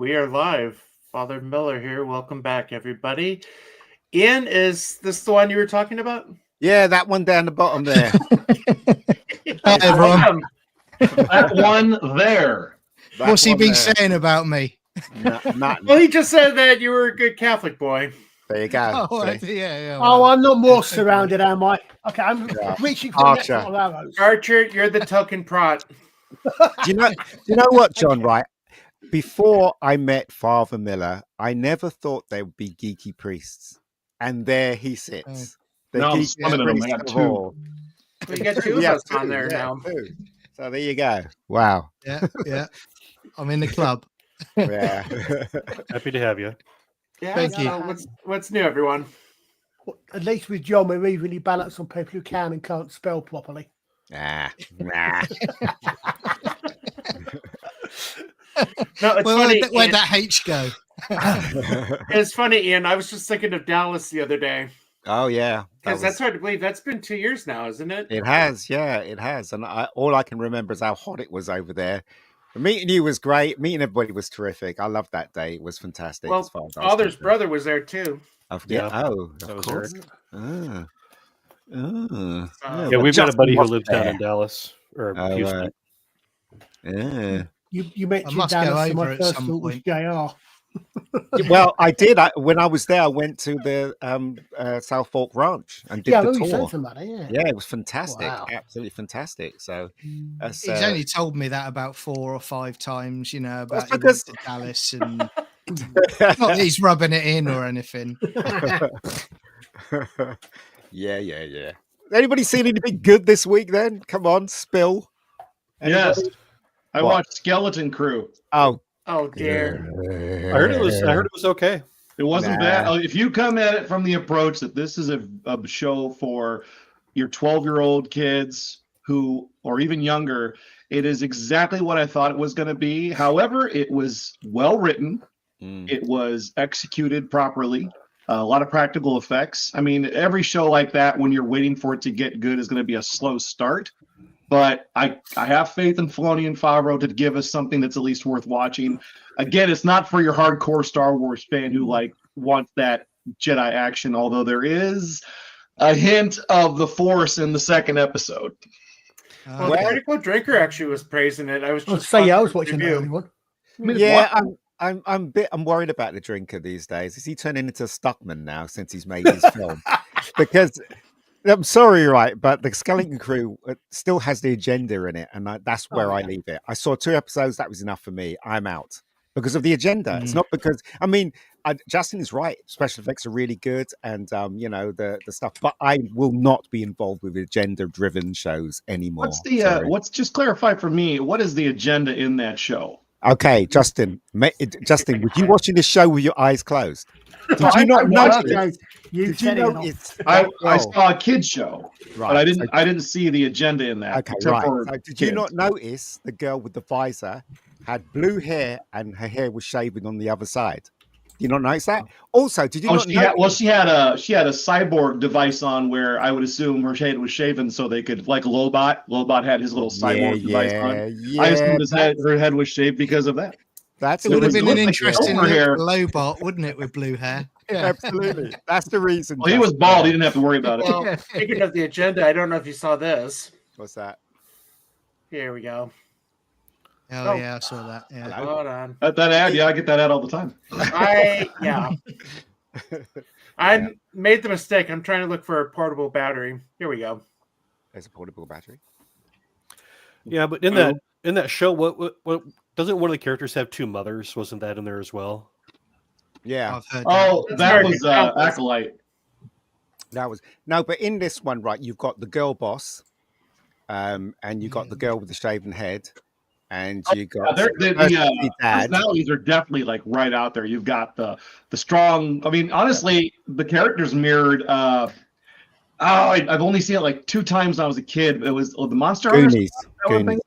we are live. Father Miller here. Welcome back, everybody. Ian, is this the one you were talking about? Yeah, that one down the bottom there. Hi, everyone. That one there. What's he been saying about me? Nothing. Well, he just said that you were a good Catholic boy. There you go. Oh, See? yeah. Oh, I'm not more surrounded, am I? Okay, I'm reaching for the next Archer. lot of arrows. Archer, you're the token prot. Do you know what, John? Right before I met Father Miller, I never thought there would be geeky priests, and there he sits. The No, I'm geeky summoning them. I priest got of two. all. We got two of Yeah, us on two, there yeah, now. two. So there you go. Wow. Yeah. I'm in the club. Yeah. Happy to have you. Yeah, Thank you. so what's new, everyone? At least with John, we're evenly balanced on people who can and can't spell properly. Nah. No, it's funny. Where'd that H go? It's funny, Ian. I was just thinking of Dallas the other day Oh yeah. because that's hard to believe. That's been 2 years now, isn't it? It has, yeah, it has. And all I can remember is how hot it was over there. Meeting you was great. Meeting everybody was terrific. I loved that day. It was fantastic. Well, as far as I was Father's concerned. brother was there too. Yeah. Yeah. Oh, So of was course. Eric. Ah. Yeah, Yeah, we've got a Justin buddy who was lives down there. in Dallas or Oh, Houston. right. Yeah. You mentioned must go Dallas, so over my at first some thought was point. JR. Well, I did. When I was there, I went to the South Fork Ranch and did Yeah, I the remember you tour. saying something about it, yeah. Yeah, it was fantastic. Wow. Absolutely fantastic. So that's, He's only told me that about 4 or 5 times, about That's he went because- to Dallas and not that he's rubbing it in or anything. yeah. Anybody seen anything good this week? Then come on, spill. Yes. Anybody? I What? watched Skeleton Crew. Oh, Oh dear. I heard it was okay. It wasn't Nah. bad. If you come at it from the approach that this is a show for your 12-year-old kids or even younger, it is exactly what I thought it was going to be. However, it was well written. It was executed properly. A lot of practical effects. I mean, every show like that, when you're waiting for it to get good, is going to be a slow start. But I have faith in Filoni and Favreau to give us something that's at least worth watching. Again, it's not for your hardcore Star Wars fan who wants that Jedi action, although there is a hint of the Force in the second episode. Well, the Critical Drinker actually was praising it. I was I'll just say, yeah, I was watching watching the that review. early one. yeah. I'm worried about the drinker these days. Is he turning into Stuckman now since he's made his film? Because I'm sorry, right, but the Skeleton Crew still has the agenda in it, and that's where I leave it. I saw 2 episodes; that was enough for me. I'm out because of the agenda. It's not because Justin is right. Special effects are really good, and the stuff. But I will not be involved with agenda-driven shows anymore. What's just clarify for me? What is the agenda in that show? Okay, Justin, were you watching this show with your eyes closed? Did you I not watched notice? You Did you said it. notice? I saw a kid show, Right. but I didn't see the agenda in that. Okay, except right. for So did you kids. not notice the girl with the visor had blue hair and her hair was shaven on the other side? Did you not notice that? Also, did you not notice? She had a cyborg device on where I would assume her head was shaven so they could, like Lobot. Lobot had his little cyborg device on. I assumed her head was shaved because of that. That's It would have been an like interesting over here. Lobot, wouldn't it, with blue hair? Yeah. absolutely. That's the reason. Well, he was bald. He didn't have to worry about it. Well, speaking of the agenda, I don't know if you saw this. What's that? Here we go. Oh, yeah, I saw that. Yeah. Hold on. That ad, I get that ad all the time. I made the mistake. I'm trying to look for a portable battery. Here we go. There's a portable battery. Yeah, but in that show, what doesn't one of the characters have 2 mothers? Wasn't that in there as well? Yeah, I've heard Oh, That's that very was good. Acolyte. that was no. But in this one, right, you've got the girl boss, and you got the girl with the shaven head, and you got The dad. personalities are definitely right out there. You've got the strong. I mean, honestly, the characters mirrored. I've only seen it 2 times when I was a kid. It was the Monster Hunters. Goonies. Is that what I'm thinking?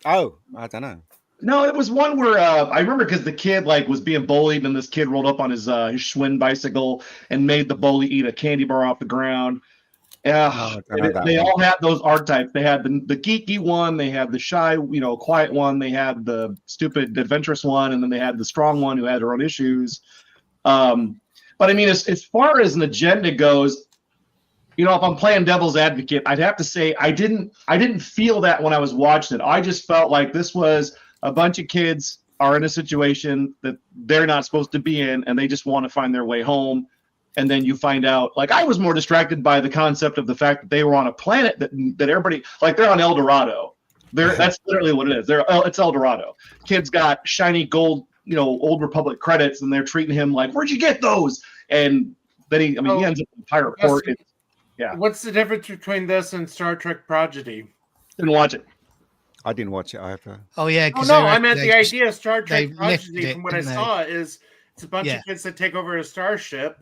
Oh, I don't know. No, it was one where I remember because the kid was being bullied, and this kid rolled up on his Schwinn bicycle and made the bully eat a candy bar off the ground. Yeah, I don't know that they one. all had those archetypes. They had the geeky one, they had the shy, quiet one, they had the stupid, adventurous one, and then they had the strong one who had her own issues. But I mean, as far as an agenda goes, if I'm playing devil's advocate, I'd have to say I didn't feel that when I was watching it. I just felt like this was a bunch of kids are in a situation that they're not supposed to be in, and they just want to find their way home. And then you find out, like, I was more distracted by the concept of the fact that they were on a planet that everybody, like, they're on El Dorado. That's literally what it is. It's El Dorado. Kids got shiny gold, Old Republic credits, and they're treating him like, "Where'd you get those?" And then he ends up in the pirate port. Yeah. What's the difference between this and Star Trek Prodigy? Didn't watch it. I didn't watch it either. Oh yeah. Oh 'cause no, they I meant they the just- idea of Star Trek they Prodigy. lifted it, From what I didn't they? saw, is it's a bunch Yeah. of kids that take over a starship.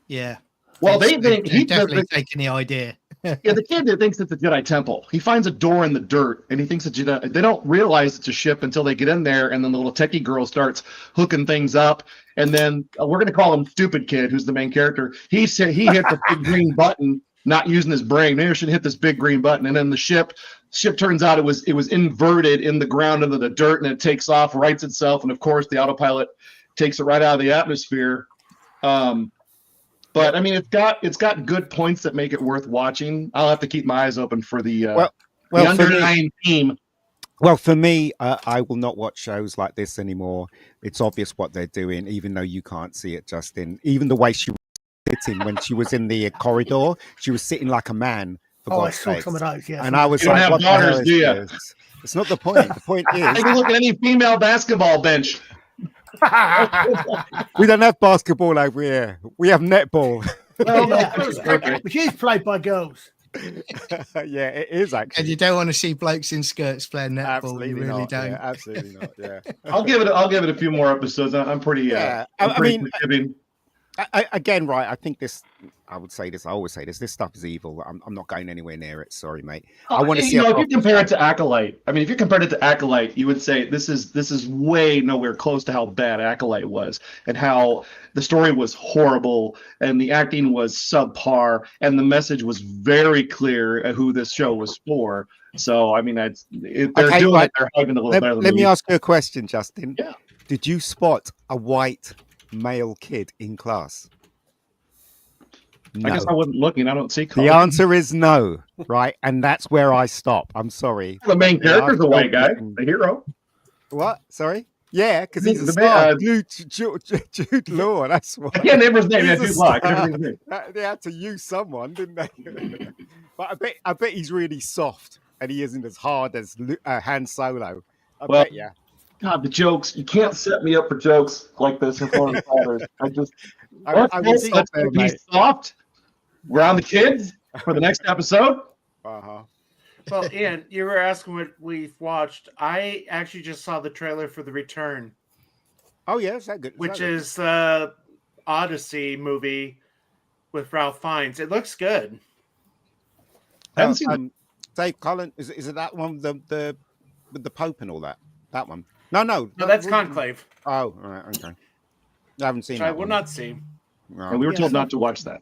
Yeah. Well, they They're think he definitely taking the idea. the kid that thinks it's a Jedi temple. He finds a door in the dirt, and he thinks it's Jedi. They don't realize it's a ship until they get in there, and then the little techie girl starts hooking things up. And then we're going to call him Stupid Kid, who's the main character. He hit the big green button, not using his brain. Maybe I should hit this big green button. And then the ship turns out it was inverted in the ground under the dirt, and it takes off, rights itself, and of course the autopilot takes it right out of the atmosphere. But I mean, it's got good points that make it worth watching. I'll have to keep my eyes open for the Well, the for under me- 9 team. Well, for me, I will not watch shows like this anymore. It's obvious what they're doing, even though you can't see it, Justin. Even the way she was sitting when she was in the corridor, she was sitting like a man. For Oh, I God's saw sakes. some of those. Yeah, And I was You don't like, have what the hell daughters, is do ya? this? It's not the point. The point I is, can look at any female basketball bench. we don't have basketball over here. We have netball. Well, no, Yeah. okay. Which is played by girls. Yeah, it is And actually. you don't want to see blokes in skirts playing netball. Absolutely You really not. don't. Yeah, absolutely not. Yeah. I'll give it a few more episodes. I'm pretty. Yeah, I'm I pretty mean, forgiving. Again, right? I think this. I would say this. I always say this. This stuff is evil. I'm not going anywhere near it. Sorry, mate. I want to see. If you compare it to Acolyte, I mean, if you compared it to Acolyte, you would say this is way nowhere close to how bad Acolyte was, and how the story was horrible, and the acting was subpar, and the message was very clear at who this show was for. So, I mean, they're Okay, doing right. it. They're hugging a little better than Let me we- ask you a question, Justin. Yeah. Did you spot a white male kid in class? I guess I wasn't looking. I don't see The color. answer is no, right? And that's where I stop. I'm sorry. The main character's a white guy, Yeah. the hero. What? Sorry? Yeah, because he's a The star. man- Jude Law, that's why. I can't remember his name. Yeah, He's a Jude Law. I can't star. remember his name. They had to use someone, didn't they? But I bet he's really soft, and he isn't as hard as Han Solo. I Well, bet, yeah. God, the jokes. You can't set me up for jokes like this in front of fathers. I just I will stop there, be mate. soft around the kids for the next episode. Uh-huh. Well, Ian, you were asking what we've watched. I actually just saw the trailer for The Return, Oh yeah, is that good? which is the Odyssey movie with Ralph Fiennes. It looks good. I haven't seen it. Dave Cullen. Is it that one? The with the Pope and all that. That one. No. No, that's Conclave, Oh, all right. Okay. I haven't seen which I that will one. not see. No. And we were Yeah, told so- not to watch that.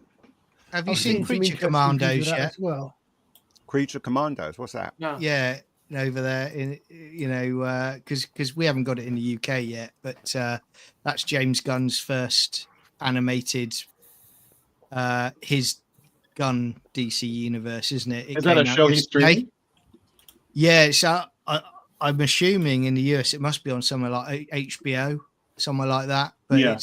Have you I've seen some Creature interesting Commandos reviews of that yet? as well. Creature Commandos. What's that? No. Yeah, over there in because we haven't got it in the UK yet, but that's James Gunn's first animated his Gunn DC universe, isn't it? It Is that a came out show he's yesterday. streaming? Yeah, so I'm assuming in the US it must be on somewhere like HBO, somewhere like that. But Yeah.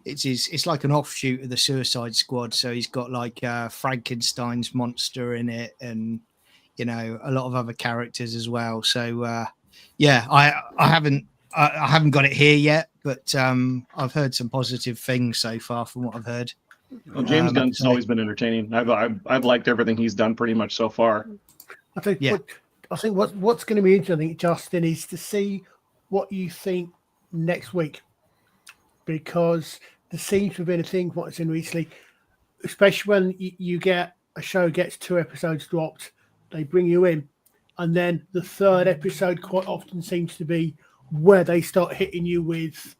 it's like an offshoot of the Suicide Squad. So he's got like Frankenstein's monster in it, and a lot of other characters as well. So yeah, I haven't got it here yet, but I've heard some positive things so far from what I've heard. Well, James Um, Gunn's so- always been entertaining. I've liked everything he's done pretty much so far. I think Yeah. what's going to be interesting, Justin, is to see what you think next week, because there seems to have been a thing what it's in recently, especially when you get a show gets 2 episodes dropped, they bring you in, and then the 3rd episode quite often seems to be where they start hitting you with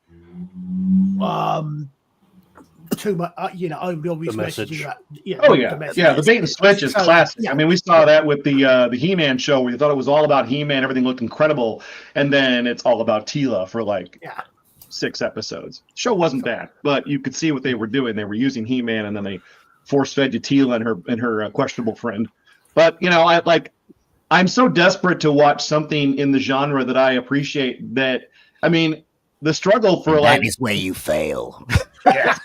too much, over the obvious message. messaging. Oh yeah, the bait and switch is So, classic. yeah. I mean, we saw that with the He-Man show where you thought it was all about He-Man, everything looked incredible, and then it's all about Tila for like Yeah. 6 episodes. Show wasn't bad, but you could see what they were doing. They were using He-Man, and then they force-fed you Tila and her questionable friend. But I'm so desperate to watch something in the genre that I appreciate. That I mean, the struggle for That is where you fail. the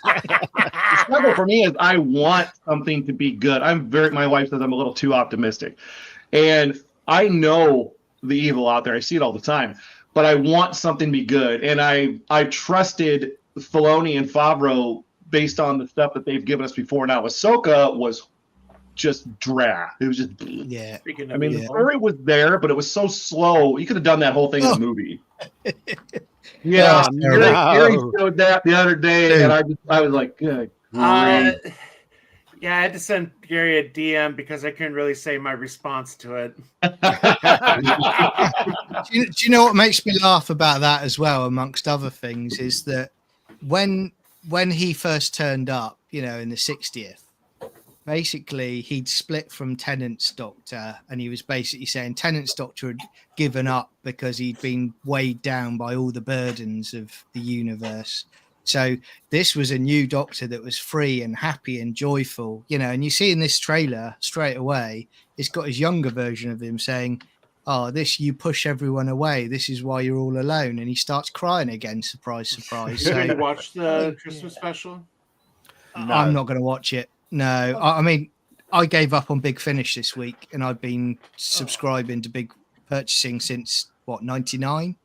struggle for me is I want something to be good. My wife says I'm a little too optimistic. And I know the evil out there. I see it all the time. But I want something to be good. And I trusted Filoni and Favreau based on the stuff that they've given us before. Now Ahsoka was just drab. It was just Yeah. Speaking I of mean, the evil, story was there, but it was so slow. You could have done that whole thing in a movie. Yeah, Oh, terrible. Gary showed that the other day, and I was like, good. yeah, I had to send Gary a DM because I couldn't really say my response to it. Do you know what makes me laugh about that as well, amongst other things, is that when he first turned up, in the 60th, basically he'd split from Tennant's Doctor, and he was basically saying Tennant's Doctor had given up because he'd been weighed down by all the burdens of the universe. So this was a new Doctor that was free and happy and joyful, and you see in this trailer straight away, it's got his younger version of him saying, "Oh, you push everyone away. This is why you're all alone." And he starts crying again. Surprise, surprise. Did you So watch the Christmas special? I'm not going to watch it. No, I mean, I gave up on Big Finish this week, and I've been subscribing to Big Purchasing since 99,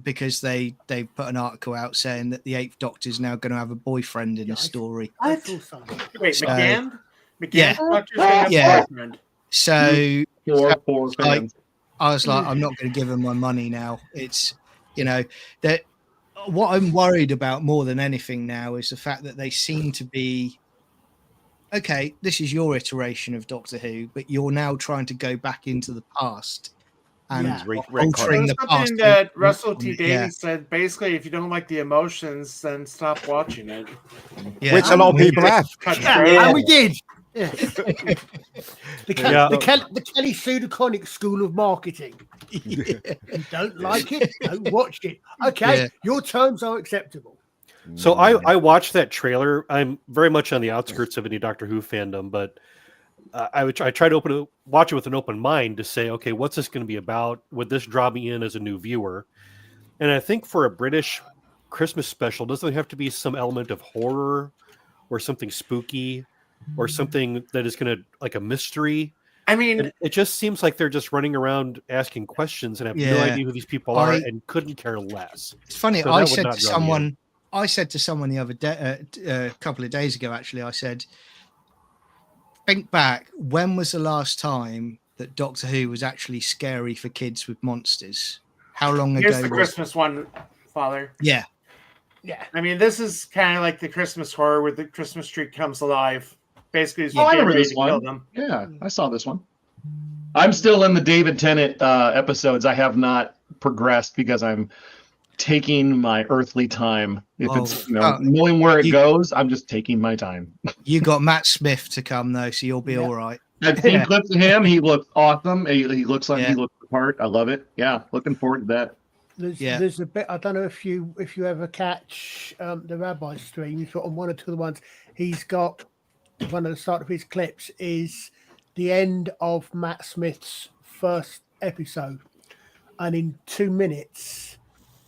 because they put an article out saying that the 8th Doctor is now going to have a boyfriend in the story. I thought so. Wait, So- McGann? Yeah. Doctor's gonna have a Yeah. boyfriend. So Poor Like- fans. I was like, I'm not going to give him my money now. It's, that what I'm worried about more than anything now is the fact that they seem to be, okay, this is your iteration of Doctor Who, but you're now trying to go back into the past and Yeah. altering the That's past. something that Russell T. Yeah. Davies said. Basically, if you don't like the emotions, then stop watching it. Yeah. Which a lot of people have. Cut Yeah, straight. and we did. Yeah. Yeah. The Kelly Pseudoconic School of Marketing. You don't like it, don't watch it. Okay, Yeah. your terms are acceptable. So I watched that trailer. I'm very much on the outskirts of any Doctor Who fandom, but I try to watch it with an open mind to say, okay, what's this going to be about? Would this draw me in as a new viewer? And I think for a British Christmas special, doesn't there have to be some element of horror or something spooky or something that is going to, like, a mystery? I mean, And it just seems like they're just running around asking questions and have no Yeah. idea who these people are I- and couldn't care less. It's funny. So I that would said not to draw me in. someone, the other day, a couple of days ago, actually, I said, think back, when was the last time that Doctor Who was actually scary for kids with monsters? How long here's ago the was Christmas one, Father. Yeah. Yeah. I mean, this is kind of like the Christmas horror where the Christmas tree comes alive. Basically, as you Oh, I get remember ready this to one. kill them. Yeah, I saw this one. I'm still in the David Tennant episodes. I have not progressed because I'm taking my earthly time. If Oh, it's knowing where it goes, I'm just taking my time. You got Matt Smith to come though, so you'll be Yeah. all right. I've seen Yeah. clips of him. He looks awesome. He looks like Yeah. he looks the part. I love it. Yeah, looking forward to that. There's a bit. I don't know if you ever catch the Rabbi streams, but on one or two of the ones, he's got one of the start of his clips is the end of Matt Smith's first episode, and in 2 minutes,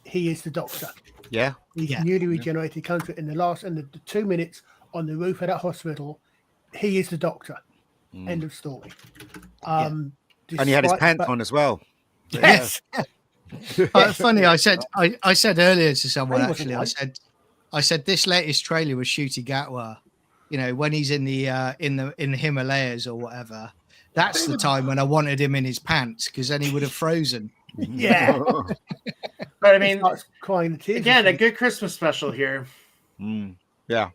he is the Doctor. Yeah. He's Yeah. newly regenerated. He comes to it in the 2 minutes on the roof of that hospital. He is the Doctor. End of story. And he had his despite- pants but- on as well. Yes. Funny, I said earlier to someone, He wasn't actually, I said this latest trailer was Ncuti Gatwa, when he's in the Himalayas or whatever. That's the time when I wanted him in his pants, because then he would have frozen. Yeah. But I He mean, starts crying the tears. again, a good Christmas special here. Yeah.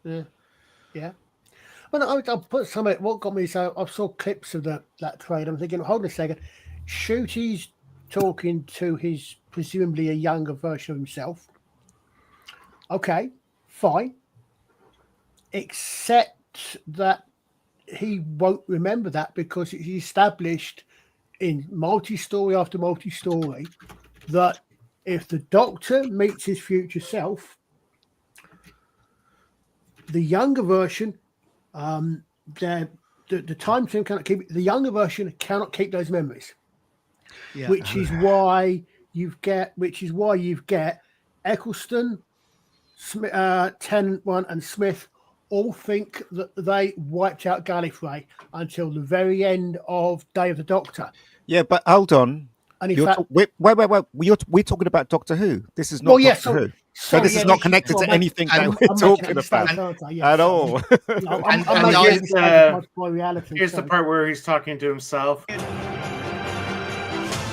Yeah. Well, I'll put some of it. What got me, so I saw clips of that trailer. I'm thinking, hold on a second. Shooty's talking to his presumably a younger version of himself. Okay, fine. except that he won't remember that because it's established in multi-story after multi-story that if the Doctor meets his future self, the younger version, the time stream cannot keep it. The younger version cannot keep those memories, Yeah. which is why you get Eccleston, Tennant One, and Smith all think that they wiped out Gallifrey until the very end of Day of the Doctor. Yeah, but hold on. And in You're fact, wait. We're talking about Doctor Who. This is not well, yeah, Doctor Who. So sorry, this yeah, is not connected to well, anything that I'm we're I'm talking making a about mistake, aren't I? Yeah, at sorry. all. No, And I'm I- making a mistake as much by reality. Here's the sorry. part where he's talking to himself.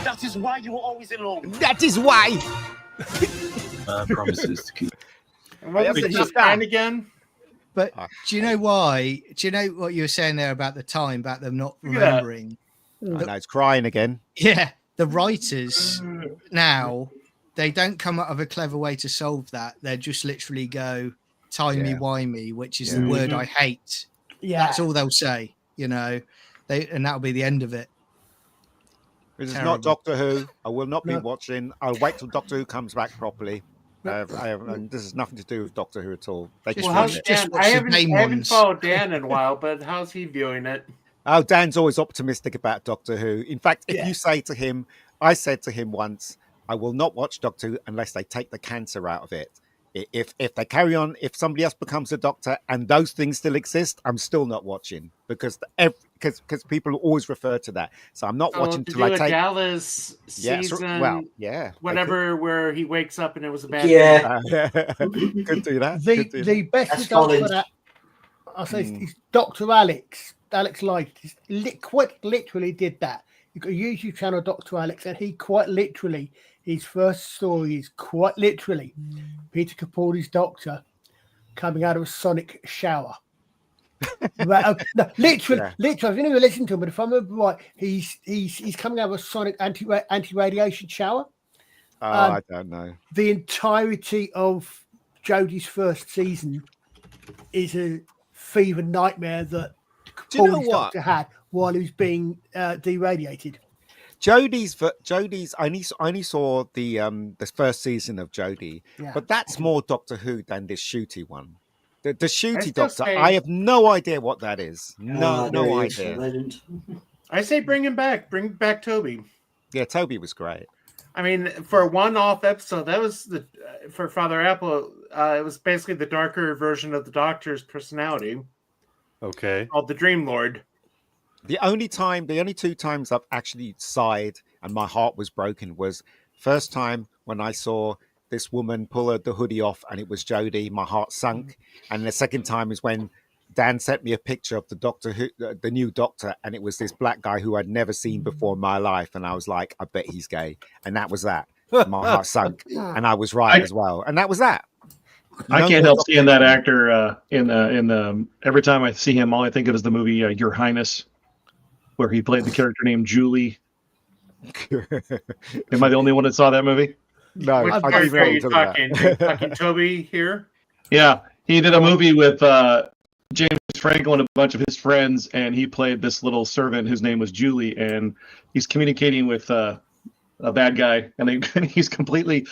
That is why you were always alone. That is why. Promises to keep. And what was Yeah, it but just he's- fine again? But do you know why? Do you know what you were saying there about the time, about them not Look at that. remembering? I know it's crying again. Yeah, the writers now, they don't come up with a clever way to solve that. They just literally go timey-wimey, which is the word I hate. Yeah, That's all they'll say, you know. And that'll be the end of it. This is Terrible. not Doctor Who. I will not be No. watching. I'll wait till Doctor Who comes back properly. And this has nothing to do with Doctor Who at all. They Just Well, watch- how's just Dan? watch I the haven't main ones. followed Dan in a while, but how's he viewing it? Oh, Dan's always optimistic about Doctor Who. In fact, if Yeah. you say to him, I said to him once, I will not watch Doctor Who unless they take the cancer out of it. If they carry on, if somebody else becomes a doctor and those things still exist, I'm still not watching because people always refer to that. So I'm not So watching to till I do a take. Dallas Yeah, season, well, yeah, whatever, where he wakes up and it was a bad Yeah. could do that. the could do the best That's result for Collins. that, I'll say, is Dr. Alex Light. Quite literally did that. You got a YouTube channel, Dr. Alex, and he quite literally, his first story is quite literally Peter Capaldi's Doctor coming out of a sonic shower. No, literally. I didn't even listen to him, but if I remember right, he's coming out of a sonic anti-radiation shower. I don't know. The entirety of Jodie's first season is a fever nightmare that Do you know Capaldi's what? Doctor had while he was being deradiated. Jodie's. I only saw the first season of Jodie, Yeah. but that's more Doctor Who than this Shooty one. The Shooty still Doctor. say- I have no idea what that is. No there he is, idea. legend. I say bring him back. Bring back Toby. Yeah, Toby was great. I mean, for a one-off episode, that was the for Father Apple. It was basically the darker version of the Doctor's personality, Okay. called the Dream Lord. The only two times I've actually sighed and my heart was broken was first time when I saw this woman pull the hoodie off and it was Jodie. My heart sunk, and the second time is when Dan sent me a picture of the Doctor Who, the new Doctor, and it was this black guy who I'd never seen before in my life, and I was like, I bet he's gay, and that was that. My heart sunk, and I was right as well, and that was that. I No can't more help Doctor seeing Who. that actor in the every time I see him, all I think of is the movie Your Highness, where he played the character named Julie. Am I the only one that saw that movie? No, Which I part can't are you even talk talking? Are you talking Toby here? Yeah, he did a movie with James Franco and a bunch of his friends, and he played this little servant whose name was Julie, and he's communicating with a bad guy, and he's completely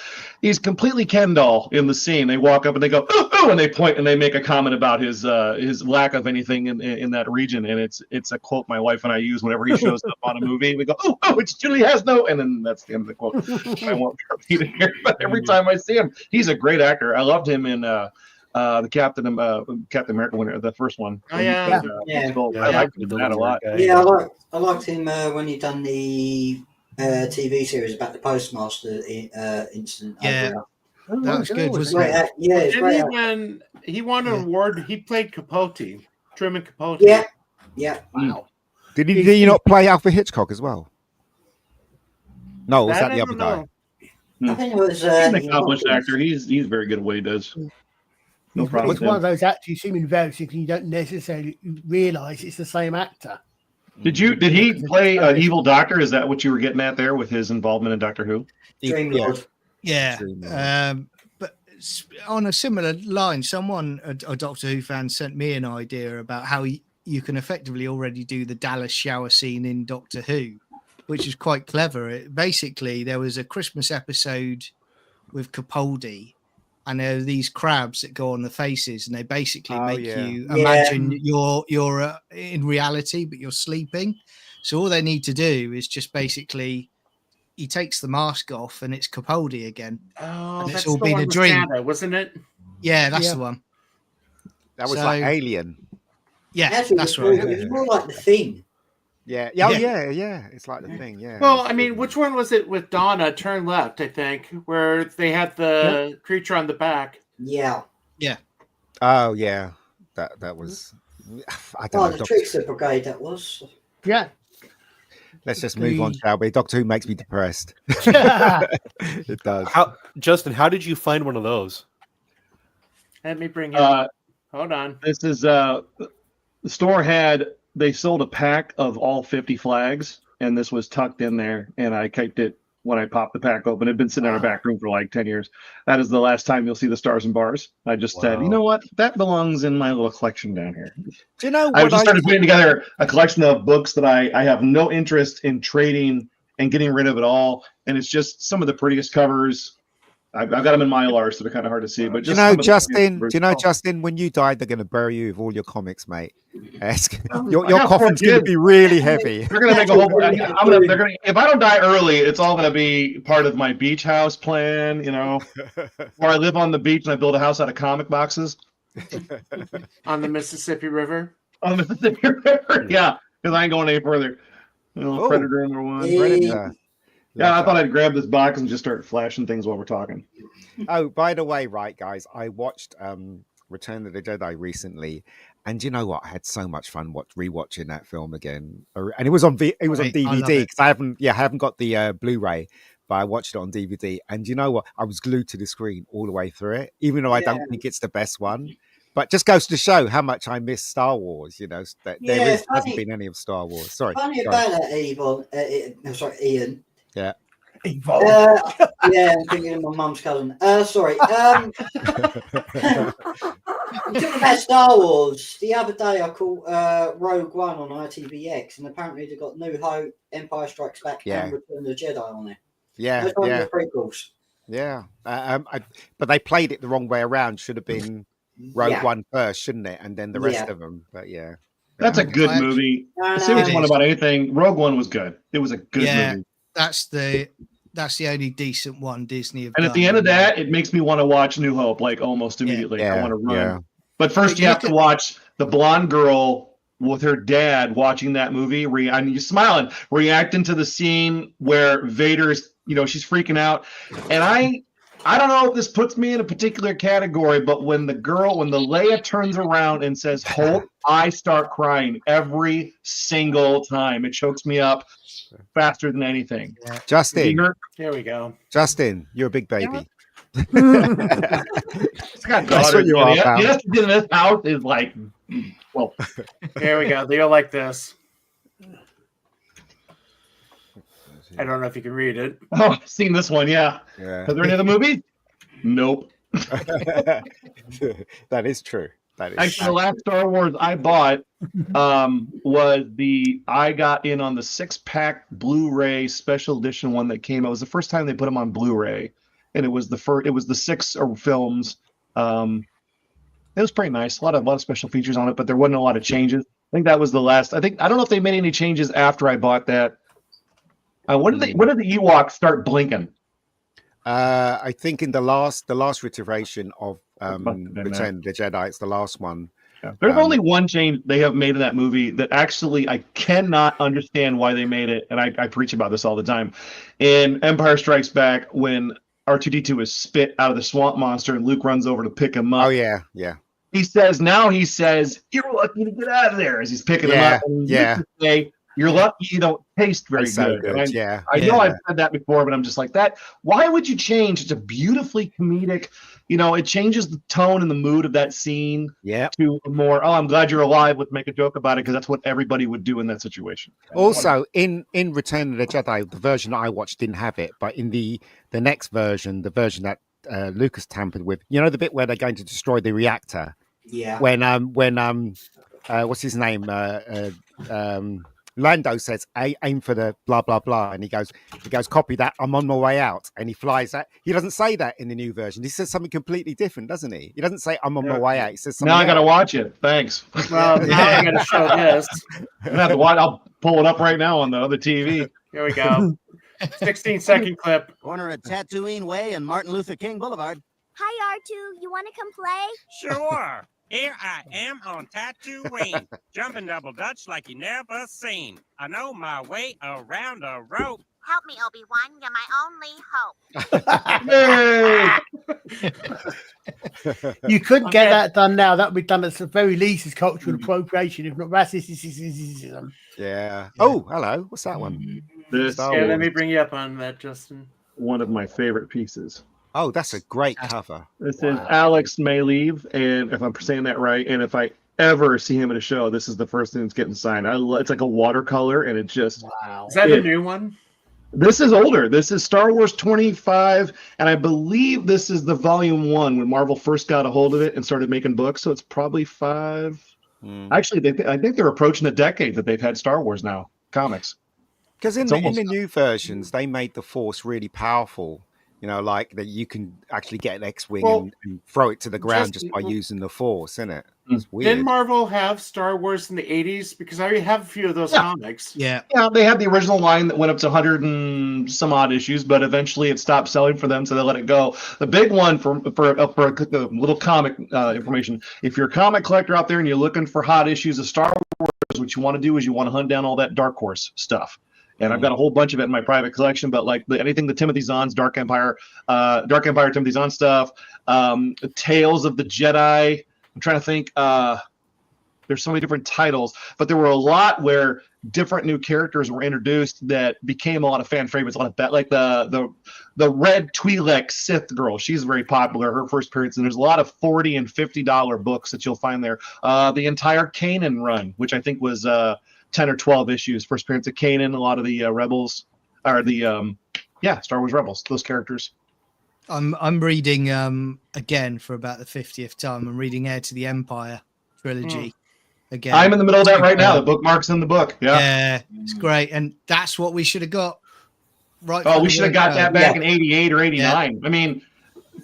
Ken doll in the scene. They walk up and they go, "Ooh, ooh," and they point and they make a comment about his lack of anything in that region, and it's a quote my wife and I use whenever he shows up on a movie. We go, "Oh, it's Julie Hasno," and then that's the end of the quote. I won't repeat it here, but every time I see him, he's a great actor. I loved him in the Captain America winner, the first one. Oh, yeah. Yeah. Gold. Yeah, I liked the him in that a Lord lot. guy. Yeah, I liked him when he done the TV series about the postmaster incident. Yeah. Oh, That was good, wasn't Great, it? yeah, it's Didn't great. he win? He won an Yeah. award. He played Capote, Truman Capote. Yeah, yeah. Wow. Did he not play Alfred Hitchcock as well? No, was that I the don't other guy? know. I think it was. He's an accomplished actor. He's very good at what he does. No problem. It's one of those actors you see him in various things and you don't necessarily realise it's the same actor. Did he play an evil doctor? Is that what you were getting at there with his involvement in Doctor Who? Dream Yeah. Lord. Yeah. Dream Lord. But on a similar line, a Doctor Who fan sent me an idea about how you can effectively already do the Dallas shower scene in Doctor Who, which is quite clever. Basically, there was a Christmas episode with Capaldi, and there are these crabs that go on the faces, and they basically make you imagine you're in reality, but you're sleeping. So all they need to do is just basically, he takes the mask off, and it's Capaldi again. Oh, and that's it's all the been one a with dream, Santa, wasn't it? Yeah, that's the one. That was like Alien. Yeah, Actually, that's it was right. It was more like The Thing. Yeah. Oh, yeah. It's like the thing. Yeah. Well, I mean, which one was it with Donna? Turn Left, I think, where they had the creature on the back. Yeah. Oh, yeah. That was. I don't know. The Trickster Brigade, that was. Yeah. Let's just move on, shall we? Doctor Who makes me depressed. It does. Justin, how did you find one of those? Let me bring it. Hold on. This is the store they sold a pack of all 50 flags, and this was tucked in there, and I kept it when I popped the pack open. It had been sitting in our back room for like 10 years. That is the last time you'll see the Stars and Bars. I just said, you know what? That belongs in my little collection down here. Do you know what I just started putting together a collection of books that I have no interest in trading and getting rid of at all. And it's just some of the prettiest covers. I've got them in Mylar, so they're kind of hard to see. But just Justin, when you die, they're going to bury you with all your comics, mate. Your coffin's going to be really heavy. They're going to make a whole. They're going. If I don't die early, it's all going to be part of my beach house plan. You know, where I live on the beach and I build a house out of comic boxes On the Mississippi River. On the Mississippi River, yeah, because I ain't going any further. Predator number one. Predator. Yeah, I thought I'd grab this box and just start flashing things while we're talking. Oh, by the way, right, guys, I watched Return of the Jedi recently, and you know what? I had so much fun rewatching that film again. And it was on DVD because I haven't got the Blu-ray, but I watched it on DVD. And you know what? I was glued to the screen all the way through it, even though I don't think it's the best one. But just goes to show how much I miss Star Wars. You know, that hasn't been any of Star Wars. Sorry. Funny about that, Ian. Yeah. Yeah, I'm thinking of my mum's cousin. Sorry. You talking about Star Wars. The other day I caught Rogue One on ITVX, and apparently they got New Hope, Empire Strikes Back, and Return of the Jedi on there. Yeah, those are the prequels. Yeah, but they played it the wrong way around. Should have been Rogue One first, shouldn't it? And then the rest of them. But yeah, that's a good movie. Say what you want about anything. Rogue One was good. It was a good movie. That's the only decent one Disney have done. And at the end of that, it makes me want to watch New Hope like almost immediately. I want to run. Yeah. But first, you have to watch the blonde girl with her dad watching that movie. I mean, you're smiling, reacting to the scene where Vader's, she's freaking out. And I don't know if this puts me in a particular category, but when the Leia turns around and says, "Hope," I start crying every single time. It chokes me up faster than anything. Justin, here we go. Justin, you're a big baby. That's what you are. Yes, in this house is like, well. Here we go. They'll like this. I don't know if you can read it. Oh, I've seen this one. Yeah. Are there any other movies? Nope. That is true. Actually, the last Star Wars I bought was I got in on the 6-pack Blu-ray special edition one that came. It was the first time they put them on Blu-ray, and it was the 6 films. It was pretty nice. A lot of special features on it, but there wasn't a lot of changes. I think that was the last. I don't know if they made any changes after I bought that. When did the Ewoks start blinking? I think in the last iteration of Return of the Jedi, it's the last one. Yeah. There's only one change they have made in that movie that actually I cannot understand why they made it, and I preach about this all the time. In Empire Strikes Back, when R2-D2 is spit out of the swamp monster and Luke runs over to pick him up. Oh yeah. He says, "You're lucky to get out of there," as he's picking him up. And you're lucky you don't taste very good. I know I've said that before, but I'm just like that. Why would you change? It's a beautifully comedic, it changes the tone and the mood of that scene to a more, I'm glad you're alive, let's make a joke about it, because that's what everybody would do in that situation. Also, in Return of the Jedi, the version I watched didn't have it, but in the next version, the version that Lucas tampered with. You know the bit where they're going to destroy the reactor Yeah. when what's his name? Lando says, aim for the blah blah blah, and he goes, copy that. I'm on my way out, and he flies out. He doesn't say that in the new version. He says something completely different, doesn't he? He doesn't say I'm on my way out. He says something. Now I got to else. watch it. Thanks. Well, now I got to show this. I'm gonna have to watch. I'll pull it up right now on the TV. Here we go. 16-second clip. Corner of Tatooine Way and Martin Luther King Boulevard. Hi, R2. You want to come play? Sure. Here I am on Tatooine, jumping double dutch like you never seen. I know my way around a rope. Help me, Obi-Wan. You're my only hope. You couldn't get that done now. That would be done at the very least as cultural appropriation, if not racism. Yeah. Oh, hello. What's that one? This Star Yeah, Wars. let me bring you up on that, Justin. one of my favorite pieces. Oh, that's a great cover. This is Alex Mayleave, and if I'm saying that right, and if I ever see him at a show, this is the first thing that's getting signed. It's like a watercolor, and it just Wow. Is that the new one? This is older. This is Star Wars 25, and I believe this is the volume 1 when Marvel first got a hold of it and started making books. So it's probably 5. Actually, I think they're approaching a decade that they've had Star Wars now comics. Because in It's the almost- new versions, they made the Force really powerful. You know, like that you can actually get an X-wing Well, and throw it to the ground Justin, just by using the Force, isn't it? It's weird. Didn't Marvel have Star Wars in the 80s? Because I have a few of those comics. Yeah. Yeah, they had the original line that went up to 100 and some odd issues, but eventually it stopped selling for them, so they let it go. The big one for a little comic information: if you're a comic collector out there and you're looking for hot issues of Star Wars, what you want to do is you want to hunt down all that Dark Horse stuff. And I've got a whole bunch of it in my private collection, but like anything the Timothy Zahn's Dark Empire, Timothy Zahn stuff, Tales of the Jedi. I'm trying to think. There's so many different titles, but there were a lot where different new characters were introduced that became a lot of fan favorites. A lot of that, like the red Twi'lek Sith girl. She's very popular. Her first appearance, and there's a lot of $40 and $50 books that you'll find there. The entire Kanan run, which I think was 10 or 12 issues. First appearance of Kanan, a lot of the Rebels, or the Star Wars Rebels. Those characters. I'm reading again for about the 50th time. I'm reading Heir to the Empire trilogy again. I'm in the middle of that right now. The bookmark's in the book. Yeah, it's great, and that's what we should have got. Right. Oh, from we the should have got that word-go. back in '88 or '89. I mean,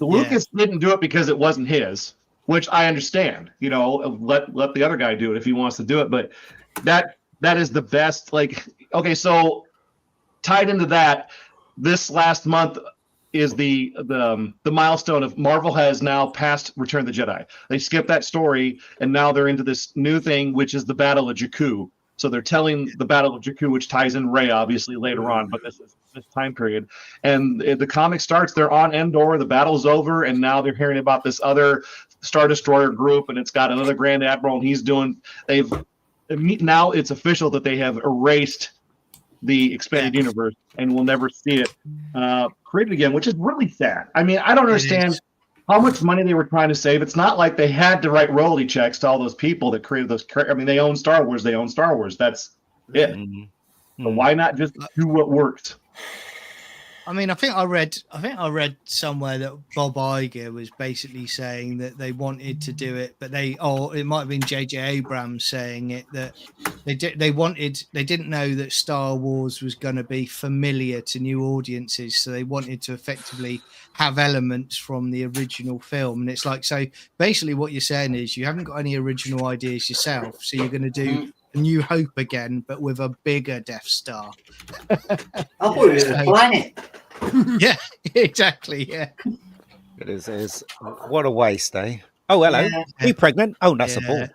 Lucas didn't do it because it wasn't his, which I understand. You know, let the other guy do it if he wants to do it. But that is the best. Like, okay, so tied into that, this last month is the milestone of Marvel has now passed Return of the Jedi. They skipped that story, and now they're into this new thing, which is the Battle of Jakku. So they're telling the Battle of Jakku, which ties in Rey, obviously, later on, but this time period. And the comic starts, they're on Endor, the battle's over, and now they're hearing about this other Star Destroyer group, and it's got another Grand Admiral, and now it's official that they have erased the expanded universe and we'll never see it created again, which is really sad. I mean, I don't understand how much money they were trying to save. It's not like they had to write royalty checks to all those people that created those. I mean, they own Star Wars. That's it. So why not just do what works? I mean, I think I read somewhere that Bob Iger was basically saying that they wanted to do it, but it might have been J.J. Abrams saying it, that they didn't know that Star Wars was going to be familiar to new audiences, so they wanted to effectively have elements from the original film. And it's like, so basically what you're saying is you haven't got any original ideas yourself, so you're going to do A New Hope again, but with a bigger Death Star. I thought it was a planet. Yeah, exactly. Yeah, It is. What a waste, eh? Oh, hello. Yeah. Are you pregnant? Oh, that's a ball.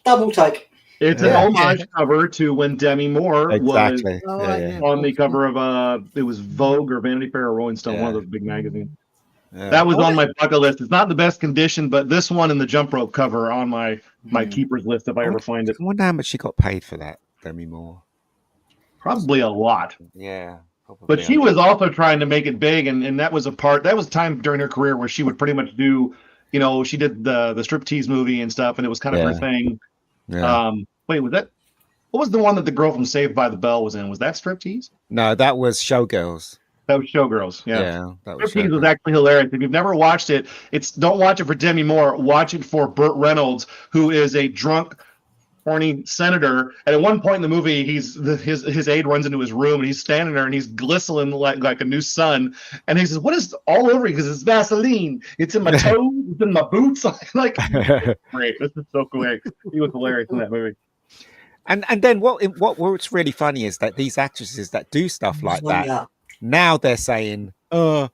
Double take. It's an homage cover to when Demi Moore Exactly. was on the cover of it was Vogue or Vanity Fair or Rolling Stone, one of those big magazines. Yeah. That was on my bucket list. It's not in the best condition, but this one and the jump rope cover are on my keepers list if I ever find it. I wonder how much she got paid for that, Demi Moore. Probably a lot. Yeah. Probably. But she was also trying to make it big, and that was a time during her career where she would pretty much do, she did the striptease movie and stuff, and it was kind of her thing. Yeah. Wait, was that? What was the one that the girl from Saved by the Bell was in? Was that Striptease? No, that was Showgirls. That was Showgirls. Yeah. That was Striptease was Showgirls. actually hilarious. If you've never watched it, don't watch it for Demi Moore. Watch it for Burt Reynolds, who is a drunk, horny senator. And at one point in the movie, his aide runs into his room and he's standing there and he's glistening like a new sun. And he says, "What is all over you?" Because it's Vaseline. It's in my toes. It's in my boots. Like, great. This is so great. He was hilarious in that movie. And then what's really funny is that these actresses that do stuff like that, now they're saying, "Oh,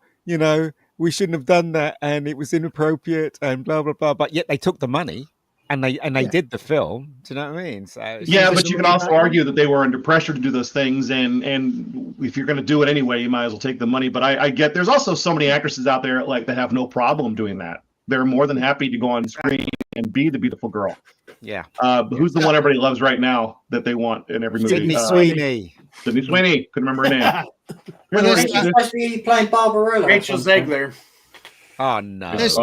we shouldn't have done that, and it was inappropriate, and blah blah blah." But yet they took the money, and they did the film. Do you know what I mean? So yeah, but you can also argue that they were under pressure to do those things, and if you're going to do it anyway, you might as well take the money. But I get there's also so many actresses out there that have no problem doing that. They're more than happy to go on screen and be the beautiful girl. Yeah. Who's the one everybody loves right now that they want in every movie? Sydney Sweeney. Sydney Sweeney. Couldn't remember her name. She's supposed to be playing Barbarella. Rachel Zegler. Oh no. There's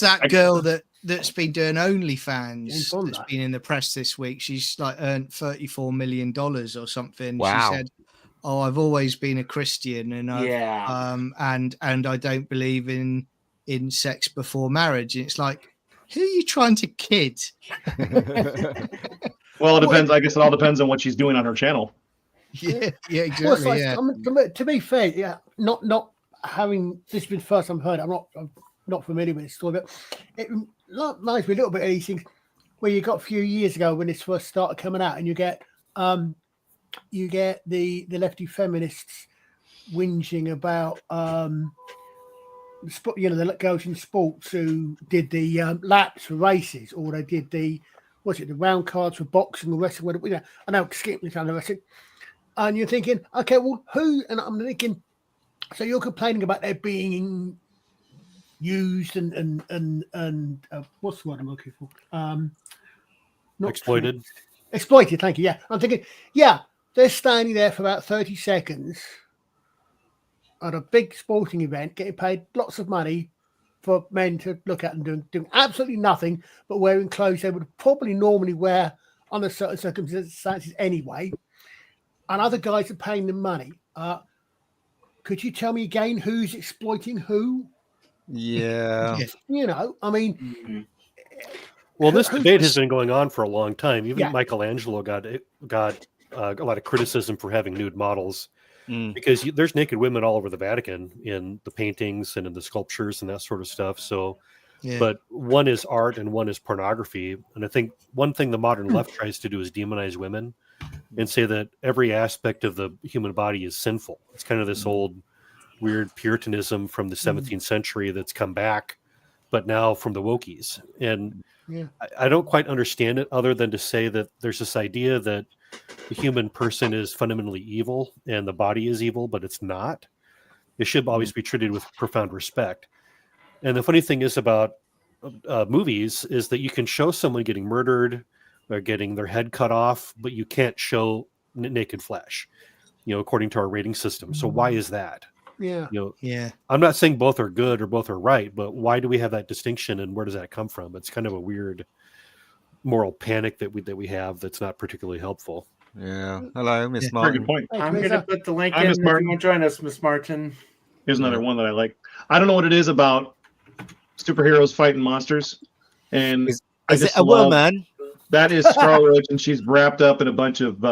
that girl that's been doing OnlyFans that's been in the press this week. She's like earned $34 million or something. Wow. She said, "Oh, I've always been a Christian, and and I don't believe in sex before marriage." And it's like, who are you trying to kid? Well, it depends. I guess it all depends on what she's doing on her channel. Yeah, exactly. Well, I mean, to be fair, yeah, not having this been the first time I've heard it, I'm not familiar with this story, but it reminds me a little bit of these things where you got a few years ago when this first started coming out, and you get the lefty feminists whinging about the girls in sports who did the laps for races, or they did the round cards for boxing or wrestling, whatever. I know skipping kind of wrestling, and you're thinking, okay, well, who? And I'm thinking, so you're complaining about there being used and what's the word I'm looking for? Not Exploited. Exploited. Thank you. Yeah, I'm thinking, yeah, they're standing there for about 30 seconds at a big sporting event, getting paid lots of money for men to look at and doing absolutely nothing but wearing clothes they would probably normally wear under certain circumstances anyway. And other guys are paying them money. Could you tell me again who's exploiting who? Yeah. I mean. Well, this debate has been going on for a long time. Even Michelangelo got a lot of criticism for having nude models. Because there's naked women all over the Vatican in the paintings and in the sculptures and that sort of stuff. So, but one is art and one is pornography. And I think one thing the modern left tries to do is demonize women and say that every aspect of the human body is sinful. It's kind of this old weird Puritanism from the 17th century that's come back, but now from the wokies. And I don't quite understand it, other than to say that there's this idea that the human person is fundamentally evil and the body is evil, but it's not. It should always be treated with profound respect. And the funny thing is about movies is that you can show someone getting murdered or getting their head cut off, but you can't show naked flesh, according to our rating system. So why is that? I'm not saying both are good or both are right, but why do we have that distinction, and where does that come from? It's kind of a weird moral panic that we have that's not particularly helpful. Yeah. Hello, Miss Martin. Good point. I'm going to put the link in if you want to join us, Miss Martin. Here's another one that I like. I don't know what it is about superheroes fighting monsters. And is it a woman? That is Scarlet, and she's wrapped up in a bunch of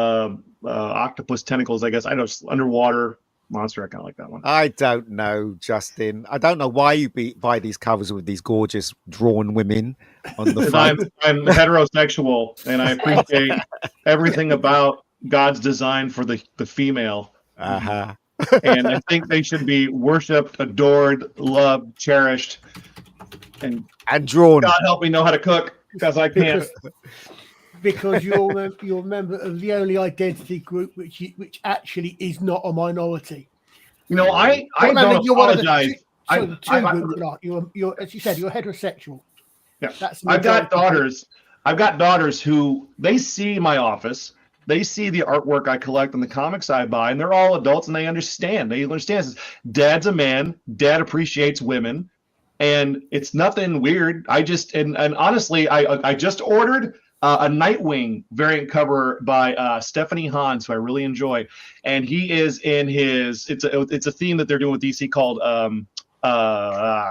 octopus tentacles, I guess. I know, underwater monster. I kind of like that one. I don't know, Justin. I don't know why you buy these covers with these gorgeous drawn women on the front. I'm heterosexual, and I appreciate everything about God's design for the female. Uh-huh. And I think they should be worshipped, adored, loved, cherished, and drawn. God help me know how to cook, because I can't. Because you're a member of the only identity group which actually is not a minority. I don't apologize. You're, as you said, you're heterosexual. Yeah, I've got daughters who they see my office. They see the artwork I collect and the comics I buy, and they're all adults, and they understand. Dad's a man. Dad appreciates women, and it's nothing weird. And honestly, I just ordered a Nightwing variant cover by Stephanie Hans, who I really enjoy, and he is in his. It's a theme that they're doing with DC called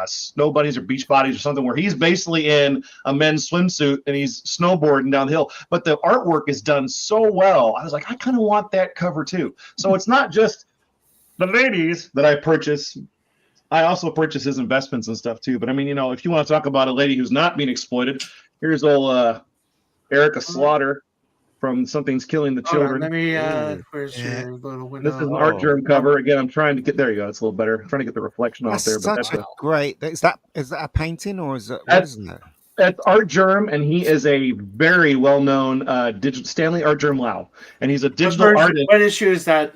Snow Bunnies or Beach Bodies or something, where he's basically in a men's swimsuit and he's snowboarding down the hill. But the artwork is done so well. I was like, I kind of want that cover too. So it's not just the ladies that I purchase. I also purchase his investments and stuff too. But I mean, you know, if you want to talk about a lady who's not being exploited, here's old Erica Slaughter from Something's Killing the Hold on, Children. let me. Where's your little window? This is an art germ cover. Again, I'm trying to get there. You go. It's a little better. I'm trying to get the reflection off That's there. But such a great. Is that a painting or is it? What That's- is that? That's Art Germ, and he is a very well-known Stanley Art Germ Lau, and he's a digital artist. What issue is that?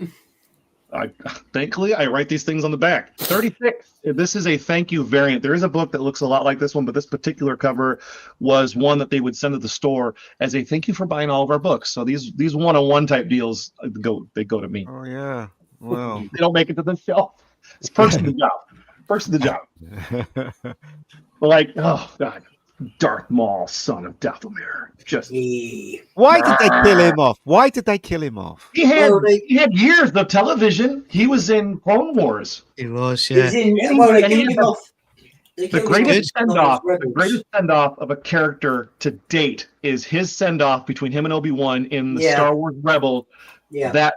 Thankfully, I write these things on the back. 36. This is a thank you variant. There is a book that looks a lot like this one, but this particular cover was one that they would send to the store as a thank you for buying all of our books. So these one-on-one type deals go to me. Oh yeah. Wow. They don't make it to the shelf. It's perks of the job. Perks of the job. Like, oh God. Darth Maul, son of Dathomir. Just Why did they kill him off? Why did they kill him off? he had years of television. He was in Clone Wars. It was, He's yeah. in, well, they And he killed him had off. They The killed him greatest off send on off, Rebels. the greatest send off of a character to date is his send off between him and Obi-Wan in the Yeah. Star Wars Rebels. Yeah. That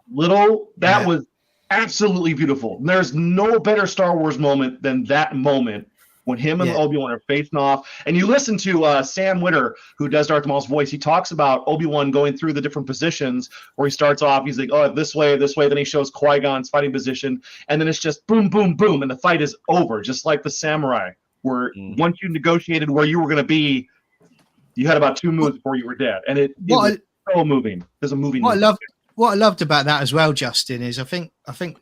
was absolutely beautiful. There's no better Star Wars moment than that moment when him and Yeah. Obi-Wan are facing off. And you listen to Sam Witter, who does Darth Maul's voice. He talks about Obi-Wan going through the different positions where he starts off. He's like, oh, this way. Then he shows Qui-Gon's fighting position. And then it's just boom, boom, boom. And the fight is over, just like the samurai, where once you negotiated where you were going to be, you had about 2 moves before you were dead. And it was so moving. There's a moving. What I loved about that as well, Justin, is I think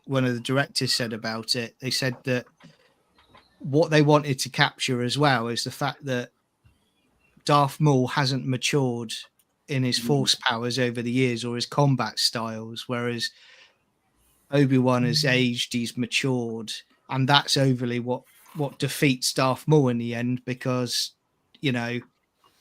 one of the directors said about it. They said that what they wanted to capture as well is the fact that Darth Maul hasn't matured in his force powers over the years or his combat styles, whereas Obi-Wan has aged, he's matured, and that's overly what defeats Darth Maul in the end, because you know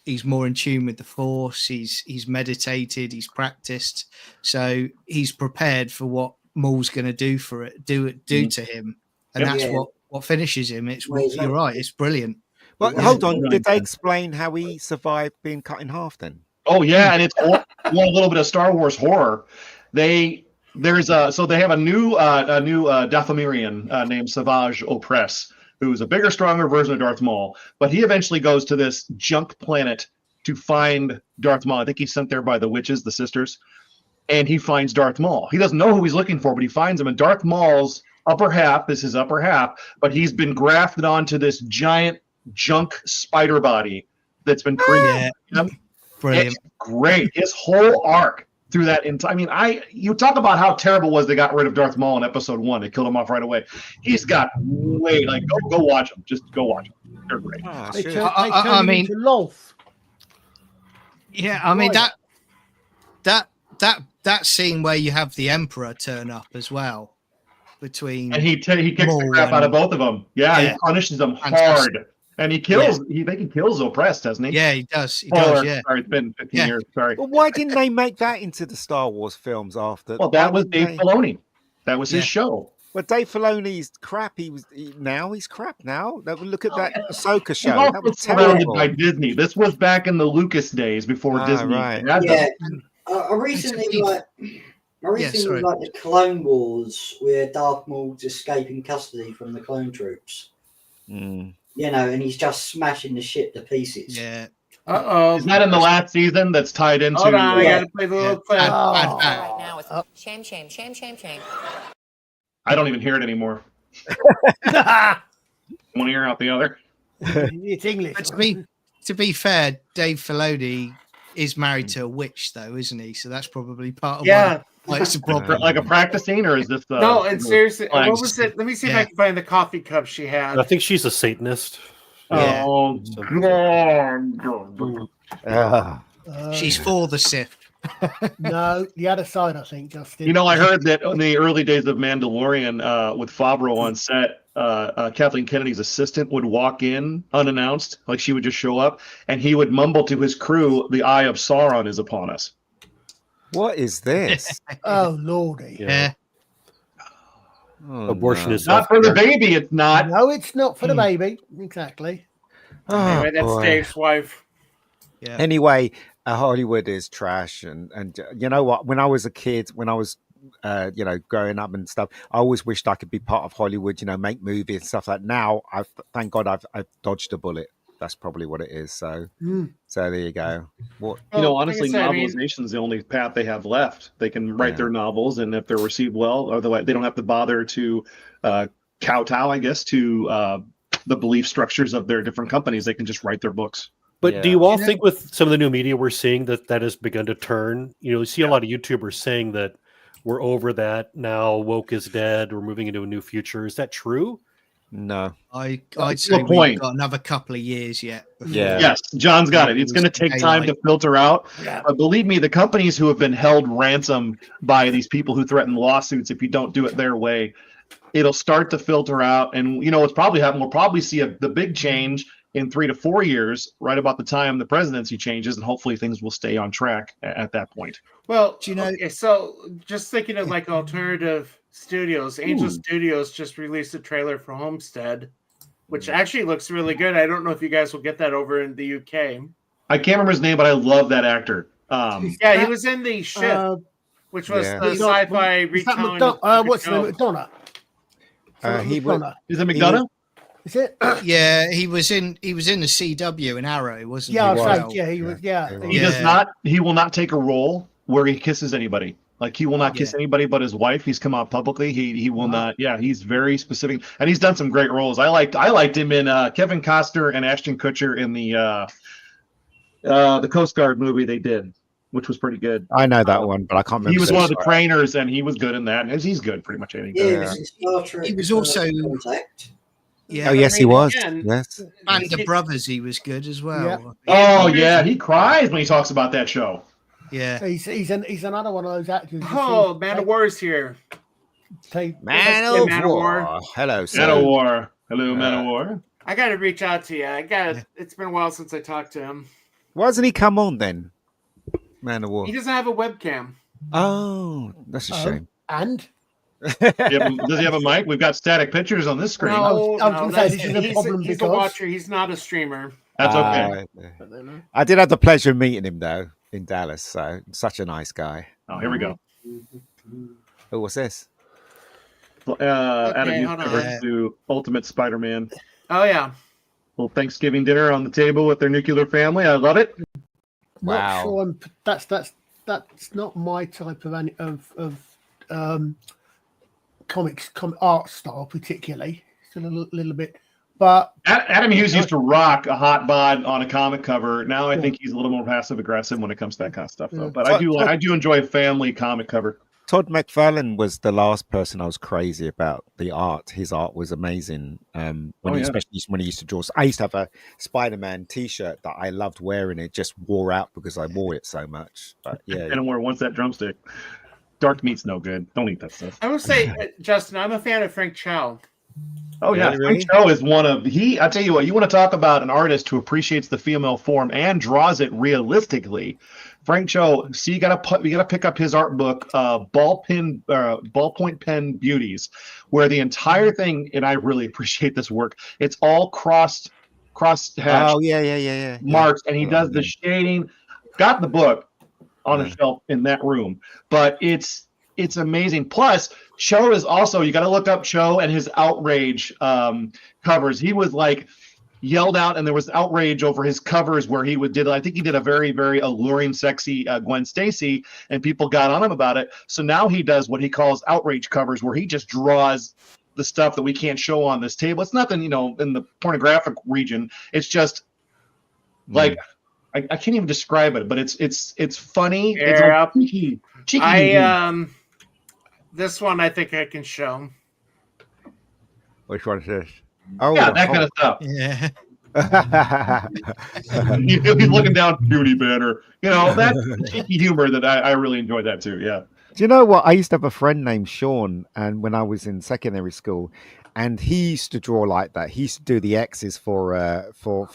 he's more in tune with the force, he's meditated, he's practiced, so he's prepared for what Maul's going to do to him, and that's what finishes him. You're right, it's brilliant. Well, hold on. Did they explain how he survived being cut in half then? Oh yeah, and it's a little bit of Star Wars horror. They have a new Dathomirian named Savage Opress, who's a bigger, stronger version of Darth Maul. But he eventually goes to this junk planet to find Darth Maul. I think he's sent there by the witches, the sisters, and he finds Darth Maul. He doesn't know who he's looking for, but he finds him. And Darth Maul's upper half, this is his upper half, but he's been grafted onto this giant junk spider body that's been created. Yeah. Brilliant. It's great. His whole arc through that entire. I mean, you talk about how terrible it was they got rid of Darth Maul in Episode 1. They killed him off right away. He's got go watch him. Just go watch him. They're great. Oh, They shit. turn I him mean- into Lolth. Yeah, I mean Right. that scene where you have the Emperor turn up as well between And he kicks the Maul crap out of and- both of them. Yeah, Yeah. he punishes them Fantastic. hard. And he kills. He kills Opress, doesn't he? yeah, he does. He Spoiler. does, yeah. Sorry, it's been 15 Yeah. years. Sorry. Well, why didn't they make that into the Star Wars films after? Well, that Why was didn't Dave they- Filoni. That was his Yeah. show. Well, Dave Filoni's crap. He's crap now. Look at that Ahsoka He's show. also That was surrounded terrible. by Disney. This was back in the Lucas days before Ah, Disney. right. had Yeah. them. I recently It's- sorry. like the Clone Wars, where Darth Maul's escaping custody from the clone troops. Mm. You know, and he's just smashing the ship to pieces. Yeah. Uh-oh. Is that in the last season? That's tied into. Hold on, I Yeah. gotta play the little Yeah. clip. Bad. Right now it's shame. I don't even hear it anymore. One ear out the other. It's English. But to be fair, Dave Filoni is married to a witch, though, isn't he? So that's probably part of Yeah. why it's a problem. Like a practicing, or is this? No, it's seriously. flags? What was it? Let me see if I Yeah. can find the coffee cup she had. I think she's a Satanist. Yeah. Oh God! Ah. She's for the Sith. No, the other side, I think, Justin. You know, I heard that in the early days of Mandalorian, with Favreau on set, Kathleen Kennedy's assistant would walk in unannounced, like she would just show up, and he would mumble to his crew, "The eye of Sauron is upon us." What is this? Oh lordy! Yeah. Oh, Abortion no. is Not for the baby, it's not. No, it's not for the baby. Exactly. Oh, Anyway, that's boy. Dave's wife. Yeah. Anyway, Hollywood is trash, and you know what? When I was a kid, when I was growing up and stuff, I always wished I could be part of Hollywood. Make movies and stuff like. Now, thank God I've dodged a bullet. That's probably what it is. So, so there you go. What? Honestly, novelization's the only path they have left. They can write their novels, and if they're received well, otherwise they don't have to bother to kowtow, I guess, to the belief structures of their different companies. They can just write their books. But do you all think with some of the new media we're seeing that has begun to turn? You see a lot of YouTubers saying that we're over that now. Woke is dead. We're moving into a new future. Is that true? No. I'd That's say the point. we've got another couple of years yet. Yeah. Yes, John's got it. It's going to take time to filter out. Yeah. But believe me, the companies who have been held ransom by these people who threaten lawsuits if you don't do it their way, it'll start to filter out. And what's probably happening, we'll probably see the big change in 3 to 4 years, right about the time the presidency changes, and hopefully things will stay on track at that point. Well, Do you know- okay, so just thinking of like alternative studios, Angel Studios just released a trailer for Homestead, which actually looks really good. I don't know if you guys will get that over in the UK. I can't remember his name, but I love that actor. Yeah, he was in The Shift, which was the sci-fi retelling. What's the name? McDonough. He was. Is it McDonough? Is it? Yeah, he was in the CW in Arrow, wasn't Yeah, he? I was he was. Yeah. He does not. He will not take a role where he kisses anybody. Like he will not kiss anybody but his wife. He's come out publicly. He will not. Yeah, he's very specific, and he's done some great roles. I liked him in Kevin Costner and Ashton Kutcher in the Coast Guard movie they did, which was pretty good. I know that one, but I can't remember. He was one of the trainers, and he was good in that. And he's good pretty much anything. Yeah, He was also Contact. Yeah. Oh yes, he was. again, Yes. And the Brothers, he was good as well. Oh yeah, he cries when he talks about that show. Yeah. He's another one of those actors. Oh, Man of War is here. Man of War. Hello, sir. Man of War. Hello, Man of War. I got to reach out to you. It's been a while since I talked to him. Why doesn't he come on then? Man of War. He doesn't have a webcam. Oh, that's a shame. And Does he have a mic? We've got static pictures on this screen. No, I was gonna say, this is a he's problem he's a because- watcher. He's not a streamer. That's okay. I did have the pleasure of meeting him though in Dallas. So such a nice guy. Oh, here we go. Oh, what's this? Adam, you hold on. covered to Ultimate Spider-Man. Oh yeah. Little Thanksgiving dinner on the table with their nuclear family. I love it. not sure. That's not my type of comics, art style particularly. It's a little bit, but Adam Hughes used to rock a hot bod on a comic cover. Now I think he's a little more passive aggressive when it comes to that kind of stuff, though. But I do enjoy a family comic cover. Todd McFarlane was the last person I was crazy about the art. His art was amazing. Especially when he used to draw. I used to have a Spider-Man T-shirt that I loved wearing. It just wore out because I wore it so much. But yeah, And where once that drumstick. Dark meat's no good. Don't eat that stuff. I will say, Justin, I'm a fan of Frank Chow. Oh yeah, really? Frank Cho is one of I tell you what, you want to talk about an artist who appreciates the female form and draws it realistically. Frank Cho, see, you gotta pick up his art book, Ballpoint Pen Beauties, where the entire thing, and I really appreciate this work. It's all cross hatched. Oh yeah. Marks, and he does the shading. Got the book on a shelf in that room, but it's amazing. Plus, Cho is also, you got to look up Cho and his outrage covers. He was like yelled out, and there was outrage over his covers where he did a very, very alluring, sexy Gwen Stacy, and people got on him about it. So now he does what he calls outrage covers, where he just draws the stuff that we can't show on this table. It's nothing, in the pornographic region. It's just like, I can't even describe it, but it's funny. Yeah. It's cheeky. This one I think I can show. Which one is this? Oh Yeah, that kind of stuff. Yeah. He's looking down beauty banner. That's cheeky humor that I really enjoy that too. Yeah. Do you know what? I used to have a friend named Sean, and when I was in secondary school, and he used to draw like that. He used to do the X's for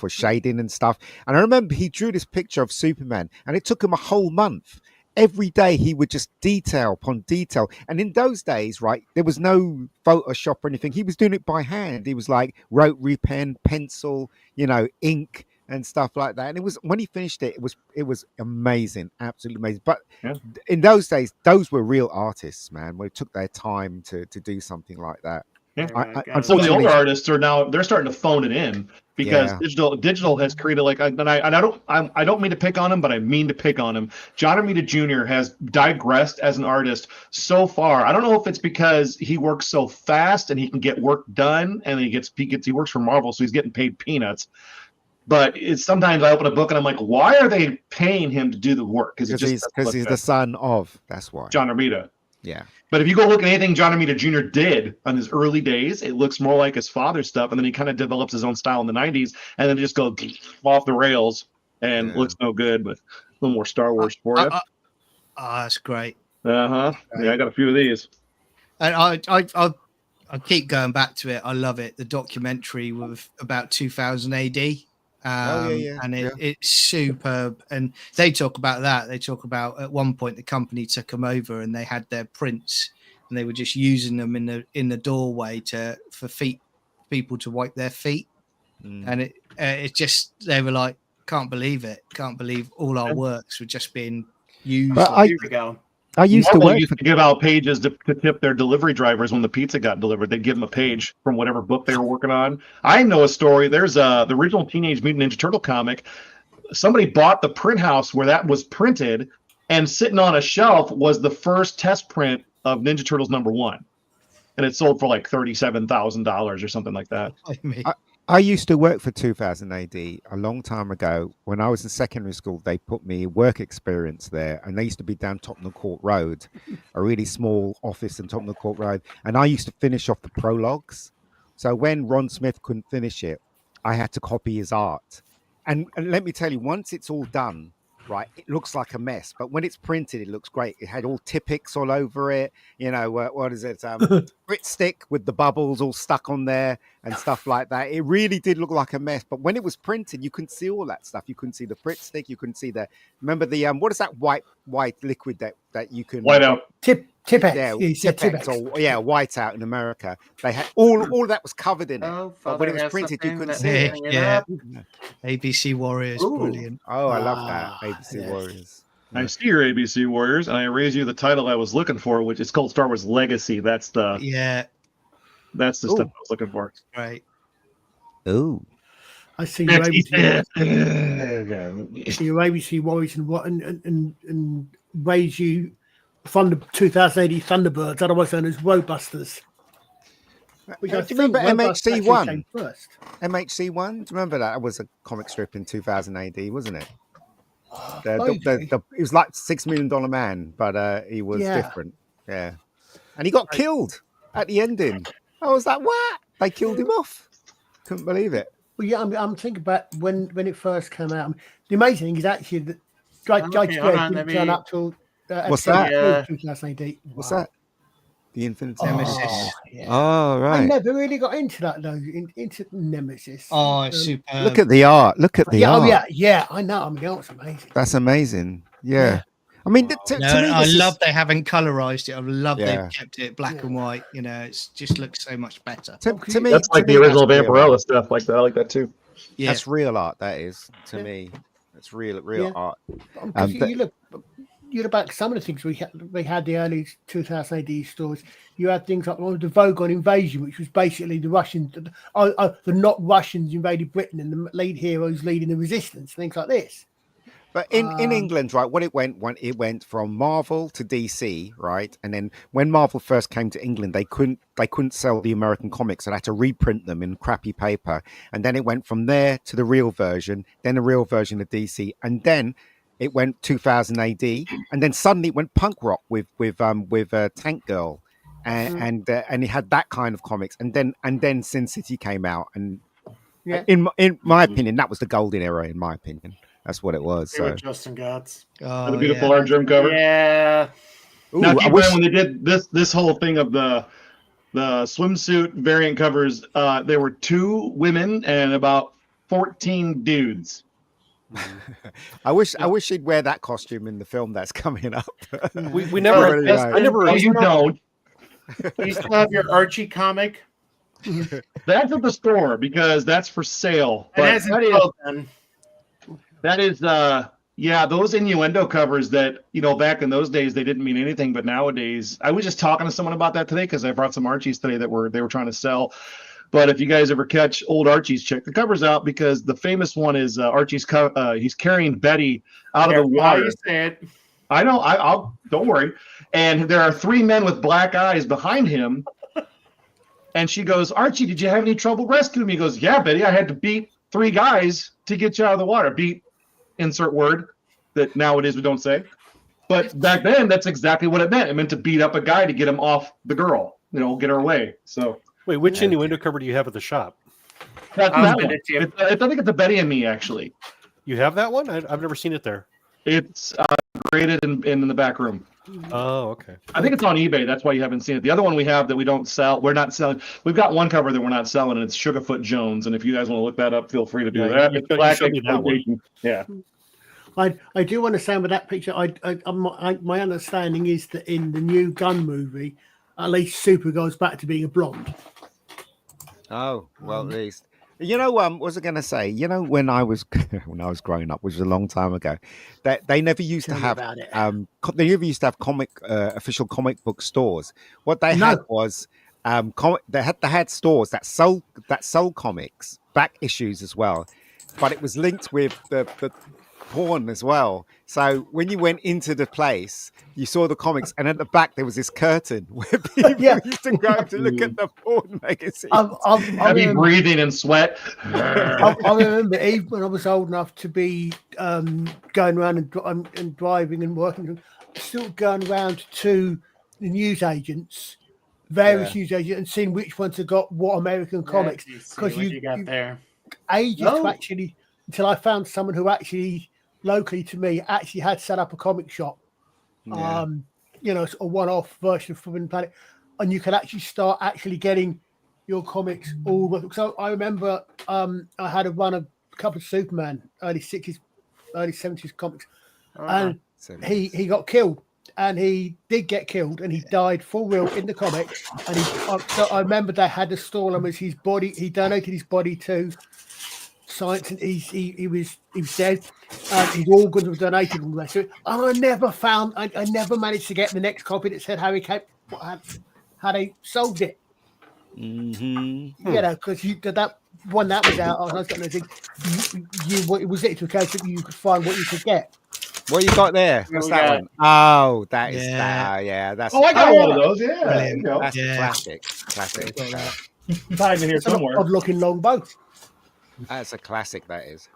shading and stuff. And I remember he drew this picture of Superman, and it took him a whole month. Every day he would just detail upon detail. And in those days, right, there was no Photoshop or anything. He was doing it by hand. He was like rotary pen, pencil, ink and stuff like that. And it was, when he finished it, it was amazing, absolutely amazing. But in those days, those were real artists, man. Where it took their time to do something like that. Yeah. Some of the older artists are now, they're starting to phone it in because digital has created like, I don't mean to pick on him, but I mean to pick on him. John Romita Jr. has digressed as an artist so far. I don't know if it's because he works so fast and he can get work done, and he works for Marvel, so he's getting paid peanuts. But it's sometimes I open a book and I'm like, why are they paying him to do the work? Because he's the son of, that's why. John Romita. Yeah. But if you go look at anything John Romita Jr. did on his early days, it looks more like his father's stuff. And then he kind of develops his own style in the 90s. And then it just goes off the rails and looks no good. But a little more Star Wars for you. That's great. Uh-huh. Yeah, I got a few of these. And I keep going back to it. I love it. The documentary with about 2000 AD. And it's superb, and they talk about that. They talk about at one point the company took them over and they had their prints and they were just using them in the doorway for people to wipe their feet. And it just, they were like, can't believe all our works were just being used. But I used Marvel to work used to give out pages to tip their delivery drivers when the pizza got delivered. They'd give them a page from whatever book they were working on. I know a story. There's the original Teenage Mutant Ninja Turtle comic. Somebody bought the print house where that was printed, and sitting on a shelf was the first test print of Ninja Turtles #1, and it sold for like $37,000 or something like that. I used to work for 2000 AD a long time ago. When I was in secondary school, they put me work experience there, and they used to be down Tottenham Court Road, a really small office in Tottenham Court Road. And I used to finish off the prologues. So when Ron Smith couldn't finish it, I had to copy his art. And let me tell you, once it's all done, right, it looks like a mess. But when it's printed, it looks great. It had all Tipp-Ex all over it. What is it? Grit stick with the bubbles all stuck on there and stuff like that. It really did look like a mess. But when it was printed, you couldn't see all that stuff. You couldn't see the Grit stick. You couldn't see remember the what is that white liquid that you can white-out Tipp-Ex. Yeah, Tipp-Ex. White out in America. They had all of that was covered in it. But when it was printed, you couldn't see it. Yeah. ABC Warriors, brilliant. Oh, I love that. ABC Warriors. I see your ABC Warriors, and I raise you the title I was looking for, which is called Star Wars Legacy. That's the stuff I was looking for. Right. Ooh. I see your ABC Warriors and raise you from 2000 AD Thunderbirds, otherwise known as Roadbusters. Which I Do you remember Roadbusters actually MHC1? came first. MHC1? Do you remember that? It was a comic strip in 2000 AD, wasn't it? It was like $6 Million Man, but he was different. Yeah. And he got killed at the ending. I was like, what? They killed him off. Couldn't believe it. Well, yeah, I'm thinking about when it first came out. The amazing thing is actually that Judge Dredd didn't turn up till What's that? 2000 AD. What's that? The Infinite Nemesis. Oh, right. I never really got into that though. Into Nemesis. Oh, it's superb. Look at the art. Look at the art. I know. I mean, the art's amazing. That's amazing. Yeah. I mean, to me, I love they haven't colorized it. I love Yeah. they've kept it black and white. It just looks so much better. To me, That's like the original Vampirella stuff. Like that, I like that too. Yeah. That's real art. That is to me. That's real art. You look back some of the things we had the early 2000 AD stories. You had things like the Vogon invasion, which was basically the Russians, the not Russians invaded Britain, and the lead heroes leading the resistance, things like this. But in England, right, it went from Marvel to DC, right? And then when Marvel first came to England, they couldn't sell the American comics, so they had to reprint them in crappy paper. And then it went from there to the real version, then the real version of DC, and then it went 2000 AD, and then suddenly it went punk rock with Tank Girl, and it had that kind of comics, and then Sin City came out, and in my opinion, that was the golden era. In my opinion, that's what it was. So Justin Gotts. The beautiful art germ cover. Yeah. Now, keep in mind when they did this whole thing of the the swimsuit variant covers, there were 2 women and about 14 dudes. I wish he'd wear that costume in the film that's coming up. We never. Really right. I never. No, you don't. You still have your Archie comic. That's at the store because that's for sale. It But hasn't that is, sold then. that is yeah, those innuendo covers that, back in those days they didn't mean anything, but nowadays I was just talking to someone about that today because I brought some Archies today that they were trying to sell. But if you guys ever catch old Archies, check the covers out because the famous one is Archie's. He's carrying Betty out of the water. You say it. I know. I'll don't worry. And there are 3 men with black eyes behind him. And she goes, Archie, did you have any trouble rescuing me? He goes, yeah, Betty, I had to beat 3 guys to get you out of the water. Beat, insert word that nowadays we don't say. But back then, that's exactly what it meant. It meant to beat up a guy to get him off the girl, get her away. So Wait, which innuendo cover do you have at the shop? that's I'll that send one. it to you. I think it's a Betty and Me, actually. You have that one? I've never seen it there. It's graded in the back room. Oh, okay. I think it's on eBay. That's why you haven't seen it. The other one we have that we don't sell, we're not selling. We've got one cover that we're not selling, and it's Sugarfoot Jones. And if you guys want to look that up, feel free to do Yeah, that. you It's showed black me that one. exploitation. Yeah. I do understand with that picture. My understanding is that in the new Gun movie, at least Super goes back to being a blonde. Oh, well, at least. What was I going to say? When I was growing up, which was a long time ago, that they never used Tell to me have about it. they never used to have official comic book stores. What they No. had was they had stores that sold comics, back issues as well, but it was linked with the porn as well. So when you went into the place, you saw the comics, and at the back there was this curtain where people used to go to look at the porn magazines. Heavy breathing and sweat. I remember even when I was old enough to be going around and driving and working, still going around to the newsagents, various newsagents, and seeing which ones have got what American comics. Because you got there. Ages to actually, until I found someone who actually, locally to me, actually had set up a comic shop. Yeah. A one-off version of Forbidden Planet, and you could actually start actually getting your comics all. So I remember I had a run of a couple of Superman early 60s, early 70s comics, and he got killed, and he did get killed, and he died for real in the comic. And so I remember they had to store him as his body. He donated his body to science, and he was dead. His organs were donated and all that. And I never managed to get the next copy that said how he came, how they solved it. Mm-hmm. Because that one that was out, I was getting those things. It was it to a case that you could find what you could get. What you got there? What's that one? Oh, that is that. That's I got one of those. Yeah, there you go. that's classic. Tied in here somewhere. Odd-looking longbow. That's a classic. That is.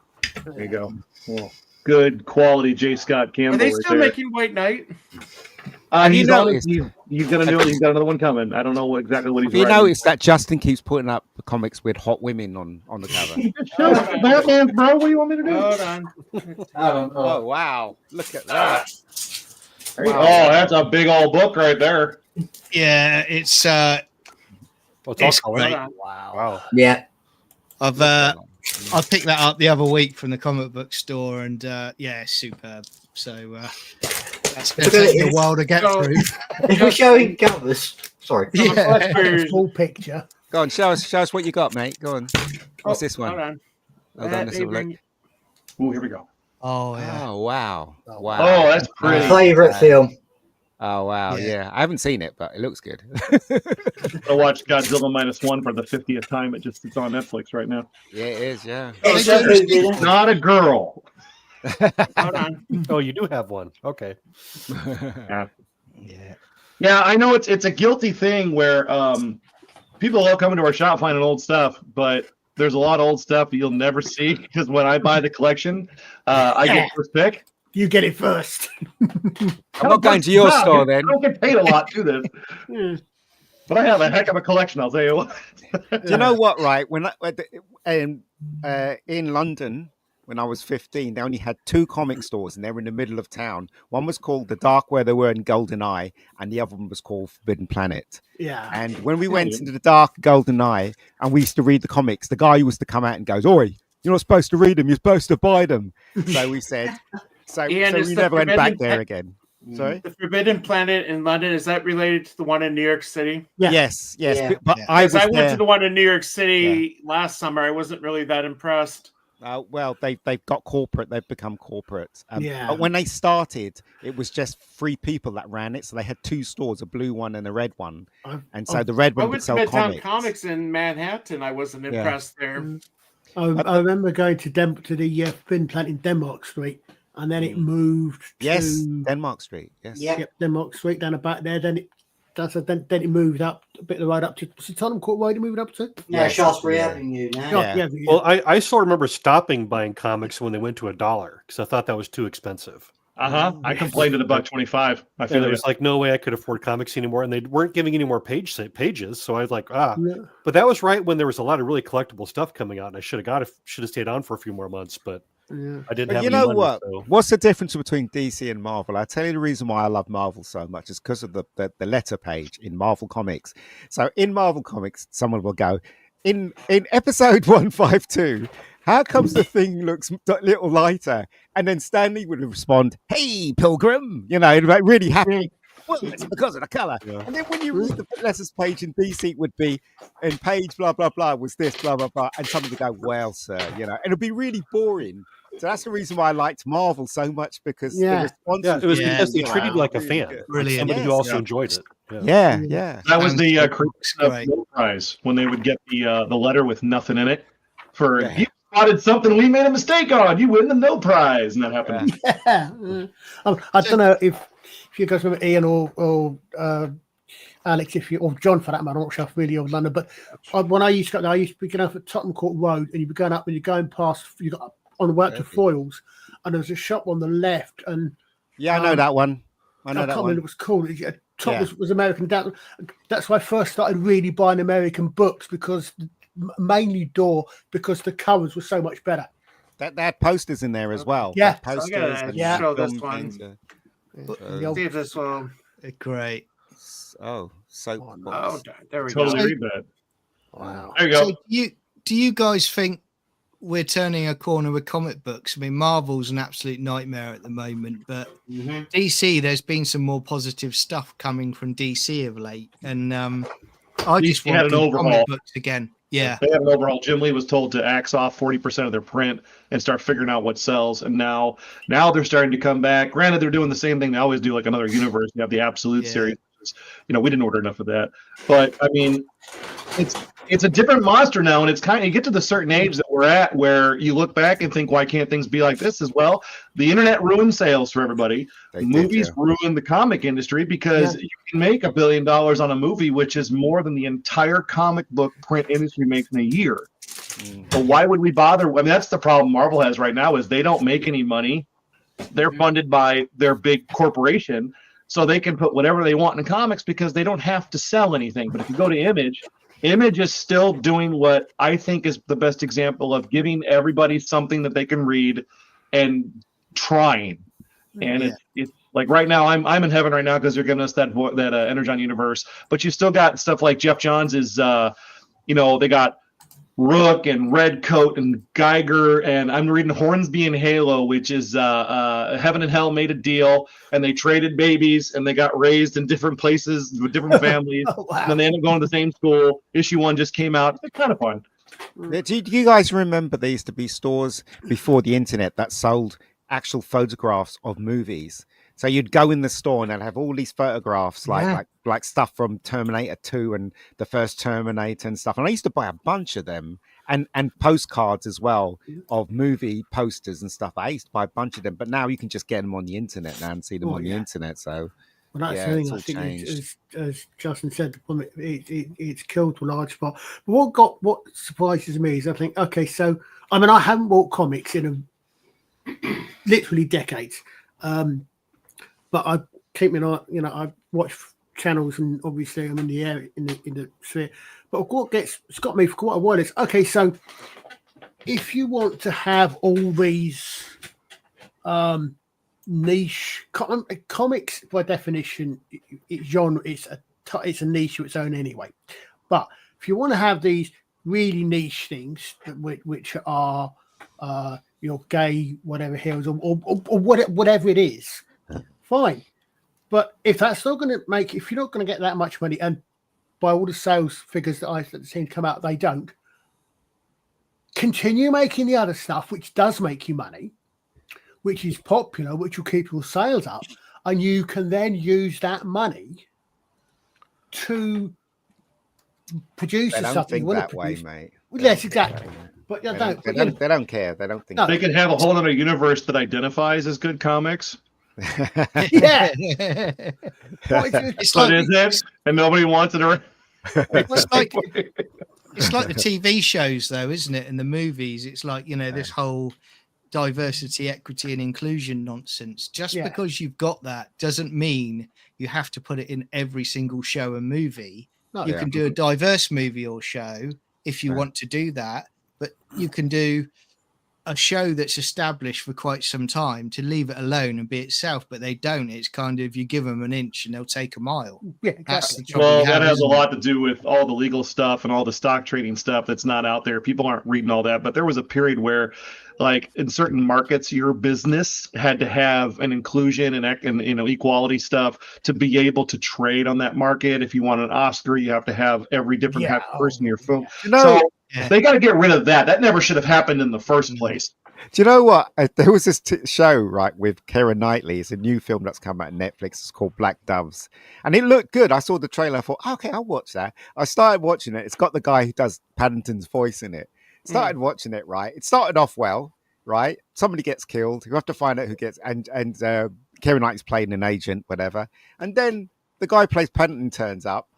There you go. Well, good quality J. Scott Campbell. Are they right still there. making White Knight? He's noticed? He's gonna do it. He's got another one coming. I don't know exactly what he's. Have you writing. noticed that Justin keeps putting up the comics with hot women on the cover? Show Batman, bro. What do you want me to do? Hold on. I don't know. Oh wow! Look at that. Oh, that's a big old book right there. Yeah, it's It's all great. Wow. Yeah. I picked that up the other week from the comic book store, and it's superb. So that's going to take you a while to get through. If we're showing covers, sorry. Yeah. Full picture. Go on, show us what you got, mate. Go on. What's this one? Hold on. Hold on, let's have a look. Oh, here we go. Oh yeah. Oh wow! Wow. Oh, that's pretty. Favorite film. Oh wow! Yeah. Yeah, I haven't seen it, but it looks good. I watched Godzilla -1 for the 50th time. It's on Netflix right now. Yeah, it is. Yeah. Not a girl. Hold on. Oh, you do have one. Okay. Yeah. Yeah. Yeah, I know it's a guilty thing where people love coming to our shop finding old stuff, but there's a lot of old stuff that you'll never see because when I buy the collection, I get first pick. You get it first. I'm not going to your store then. I don't get paid a lot to this. But I have a heck of a collection, I'll tell you what. Do you know what? Right when in London, when I was 15, they only had 2 comic stores, and they were in the middle of town. One was called The Dark Where They Were in Golden Eye, and the other one was called Forbidden Planet. Yeah. And when we went into the Dark Golden Eye and we used to read the comics, the guy used to come out and goes, "Oi, you're not supposed to read them, you're supposed to buy them." So we said, so Ian, is we the never went back Forbidden there Pla- again. Sorry? The Forbidden Planet in London, is that related to the one in New York City? Yeah. Yes, yes. Yeah. But Yeah. I Because was I went there. to the one in New York City last summer. I wasn't really that impressed. Well, they've got corporate. They've become corporate. Yeah. But when they started, it was just 3 people that ran it. So they had 2 stores, a blue one and a red one. And so the red I one would went to sell Midtown comics. Comics in Manhattan. I wasn't Yeah. impressed there. I remember going to the Forbidden Planet in Denmark Street, and then it moved Yes, to Denmark Street. Yes. Yeah. Denmark Street down the back there. Then it moved up a bit of the road up to Tottenham Court Road. It moved up to. No, Yes. Shaftesbury Yeah. Avenue now. Yeah. Well, I still remember stopping buying comics when they went to $1 because I thought that was too expensive. I complained at $1.25. I feel And there it was like no way I could afford comics anymore, and they weren't giving any more pages. So I was like, Yeah. But that was right when there was a lot of really collectible stuff coming out, and I should have stayed on for a few more months, but Yeah. I didn't But have you any know money, what? so- What's the difference between DC and Marvel? I tell you the reason why I love Marvel so much is because of the letter page in Marvel Comics. So in Marvel Comics, someone will go, in episode 152, how comes the thing looks a little lighter? And then Stanley would respond, "Hey, Pilgrim," like really happy. Well, it's because of the color. Yeah. And then when you read the letters page in DC, it would be, and page blah blah blah was this blah blah blah, and someone would go, "Well, sir," and it'd be really boring. So that's the reason why I liked Marvel so much, because the Yeah. response Yeah, it was Yeah. because they you know, treated you like a really fan, good. like Brilliant. somebody who Yes. also Yeah. enjoyed it. Yeah. That was the Sounds creation of great. No Prize when they would get the letter with nothing in it for Yeah. you spotted something we made a mistake on. You win the No Prize, and that happened. Yeah. I don't know if you guys remember Ian or Alex, or John for that matter. I'm not sure if really of London, but when I used to be going up at Tottenham Court Road, and you'd be going up and you're going past, you got on the way up to Foyles, and there was a shop on the left, and Yeah, I know that one. I know can't that remember one. what it was called. Top was American. That's why I first started really buying American books, because mainly because the covers were so much better. That they had posters in there as well. Yeah. They had posters. gotta and show this film one. things, The old- See if this will. Great. so Oh, there we Totally go. read that. Wow. There you go. So do you guys think we're turning a corner with comic books? I mean, Marvel's an absolute nightmare at the moment, but DC, there's been some more positive stuff coming from DC of late, and I just DC had want an good overhaul. comic books again. Yeah, They had an overall. Jim Lee was told to axe off 40% of their print and start figuring out what sells. And now they're starting to come back. Granted, they're doing the same thing they always do, like another universe. You have the Absolute Yeah. series. We didn't order enough of that. But I mean, it's a different monster now, and it's you get to the certain age that we're at where you look back and think, why can't things be like this as well? The internet ruined sales for everybody. Movies ruined the comic industry because you can make $1 billion on a movie, which is more than the entire comic book print industry makes in a year. So why would we bother? I mean, that's the problem Marvel has right now, is they don't make any money. They're funded by their big corporation, so they can put whatever they want in comics because they don't have to sell anything. But if you go to Image is still doing what I think is the best example of giving everybody something that they can read and trying. And it's like right now, I'm in heaven right now because they're giving us that Energon universe. But you still got stuff like Jeff Johns is, they got Rook and Redcoat and Geiger, and I'm reading Hornsby and Halo, which is Heaven and Hell made a deal, and they traded babies, and they got raised in different places with different families, and then they ended up going to the same school. Issue 1 just came out. It's kind of fun. Do you guys remember there used to be stores before the internet that sold actual photographs of movies? So you'd go in the store and they'd have all these photographs, like stuff from Terminator 2 and the first Terminator and stuff. And I used to buy a bunch of them, and postcards as well of movie posters and stuff. I used to buy a bunch of them, but now you can just get them on the internet now and see them on the internet. So Well, that's the thing. I think, as Justin said, it's killed to a large part. But what surprises me is I think, okay, so I mean, I haven't bought comics in literally decades, but I keep an eye. I watch channels, and obviously I'm in the area in the sphere. But it's got me for quite a while. It's okay, so if you want to have all these niche comics, by definition, it's genre. It's a niche of its own anyway. But if you want to have these really niche things which are gay, whatever heroes, or whatever it is, fine. But if that's not going to make, if you're not going to get that much money, and by all the sales figures that I've seen come out, they don't, continue making the other stuff which does make you money, which is popular, which will keep your sales up, and you can then use that money to produce They the don't stuff think you want that to way, produce. mate. Well, yes, exactly. But They don't care. They don't think. No. They could have a whole other universe that identifies as good comics. Yeah. It's But like is it? And nobody wants it around. it's like the TV shows, though, isn't it? And the movies, it's like, this whole diversity, equity, and inclusion nonsense. Just because you've got that doesn't mean you have to put it in every single show and movie. No, You can do a diverse movie or show if you want to do that, but you can do a show that's established for quite some time to leave it alone and be itself, but they don't. It's kind of, you give them an inch and they'll take a mile. Yeah, That's the exactly. trouble Well, you that have, has a isn't lot to do with all the legal stuff and all the stock trading stuff that's not out there. People aren't reading all that, but there was a period where, like, in certain markets, your business had to have an inclusion and equality stuff to be able to trade on that market. If you want an Oscar, you have to have every different type of person in your film. So they got to get rid of that. That never should have happened in the first place. Do you know what? There was this show, right, with Keira Knightley. It's a new film that's come out on Netflix. It's called Black Doves. And it looked good. I saw the trailer. I thought, okay, I'll watch that. I started watching it. It's got the guy who does Paddington's voice in it. Started watching it, right? It started off well, right? Somebody gets killed. You have to find out who gets... And Keira Knightley's playing an agent, whatever. And then the guy who plays Paddington turns up.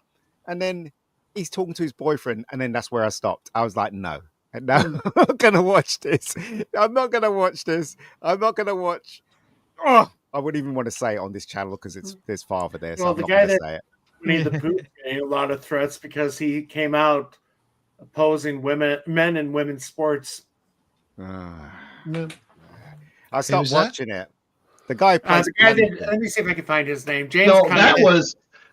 And then he's talking to his boyfriend. And then that's where I stopped. I was like, no. No, I'm not going to watch this. I'm not going to watch this. I'm not going to watch. Oh, I wouldn't even want to say it on this channel because there's father there. So Well, I'm the not guy going to that say it. Winnie the Pooh getting a lot of threats because he came out opposing men and women's sports. I No. stopped Who's that? watching it. The guy plays. The guy that, let me see if I can find his name. James. No, Conrad.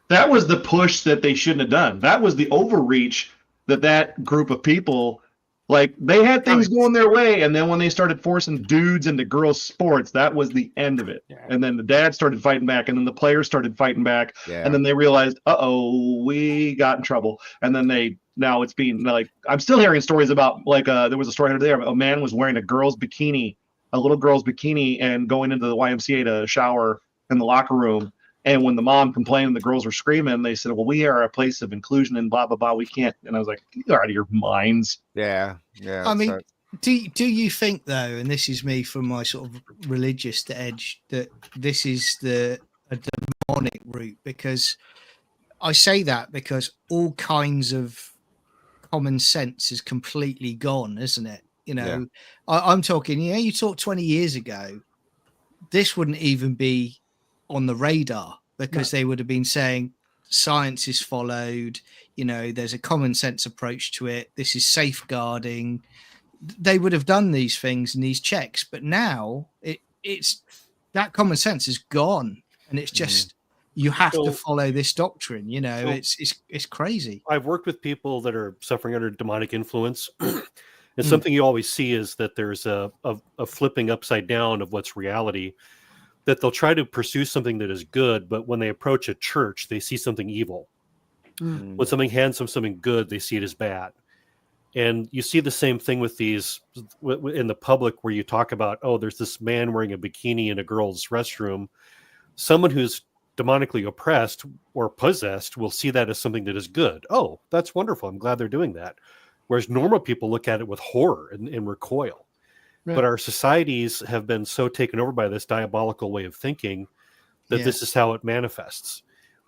that was the push that they shouldn't have done. That was the overreach that group of people, like, they had things going their way, and then when they started forcing dudes into girls' sports, that was the end of it. And then the dad started fighting back, and then the players started fighting back, and then they realized, we got in trouble. And then now it's being like, I'm still hearing stories about, like, there was a story there. A man was wearing a little girl's bikini, and going into the YMCA to shower in the locker room. And when the mom complained and the girls were screaming, they said, well, we are a place of inclusion and blah, blah, blah. We can't. And I was like, you're out of your minds. Yeah. I mean, do you think, though, and this is me from my sort of religious edge, that this is a demonic route? Because I say that because all kinds of common sense is completely gone, isn't it? I'm talking, you talk 20 years ago, this wouldn't even be on the radar, because they would have been saying science is followed, there's a common sense approach to it, this is safeguarding. They would have done these things and these checks, but now it's that common sense is gone, and it's just you have to follow this doctrine. It's crazy. I've worked with people that are suffering under demonic influence, and something you always see is that there's a flipping upside down of what's reality. That they'll try to pursue something that is good, but when they approach a church, they see something evil. When something hands them something good, they see it as bad. And you see the same thing with these in the public, where you talk about, there's this man wearing a bikini in a girl's restroom. Someone who's demonically oppressed or possessed will see that as something that is good. Oh, that's wonderful. I'm glad they're doing that. Whereas normal people look at it with horror and recoil. Right. But our societies have been so taken over by this diabolical way of thinking that this is how it manifests.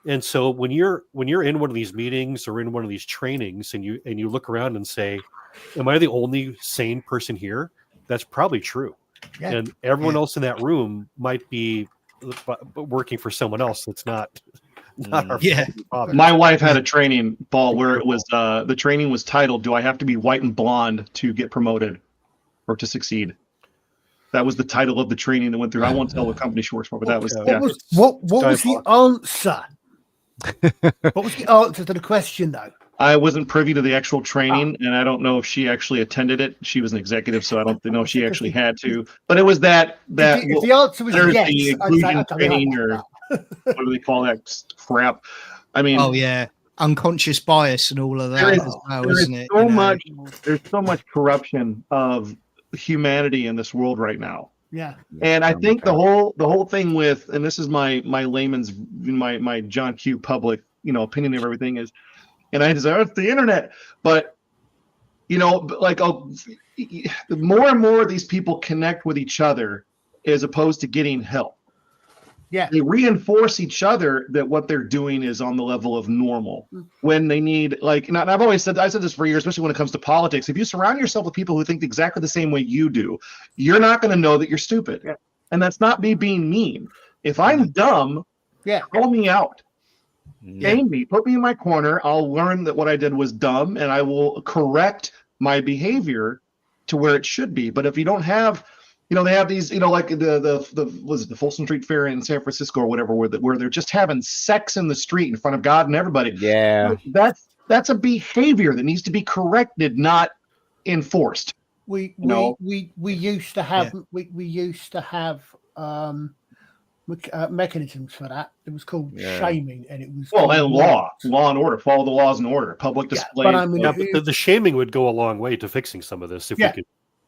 And so when you're in one of these meetings or in one of these trainings, and you look around and say, am I the only sane person here? That's probably true. Yeah. And everyone else in that room might be working for someone else that's not our father. My wife had a training, Paul, where it was the training was titled, "Do I have to be white and blonde to get promoted?" or to succeed. That was the title of the training that went through. I won't tell what company she works for, but that was What was the answer? What was the answer to the question, though? I wasn't privy to the actual training, and I don't know if she actually attended it. She was an executive, so I don't know if she actually had to. But it was that If the answer was there's yes, the I'd say, inclusion okay, training, or what do they call that crap? I mean, Oh yeah, unconscious bias and all of that as well, there is isn't it? so You know? much. There's so much corruption of humanity in this world right now. Yeah. And I think the whole thing with, and this is my layman's, my John Q. Public, opinion of everything is, and I say, oh, it's the internet, but like more and more of these people connect with each other as opposed to getting help. Yeah. They reinforce each other that what they're doing is on the level of normal when they need, like, and I've always said, I said this for years, especially when it comes to politics. If you surround yourself with people who think exactly the same way you do, you're not going to know that you're stupid. Yeah. And that's not me being mean. If I'm dumb, call me out. Name me, put me in my corner. I'll learn that what I did was dumb, and I will correct my behavior to where it should be. But if you don't have, they have these, like the was it the Folsom Street Fair in San Francisco or whatever, where they're just having sex in the street in front of God and everybody. Yeah, that's a behavior that needs to be corrected, not enforced. We used to have we used to have mechanisms for that. It was called shaming, and it was and law and order. Follow the laws and order. Public display. But I mean, but the shaming would go a long way to fixing some of this if we could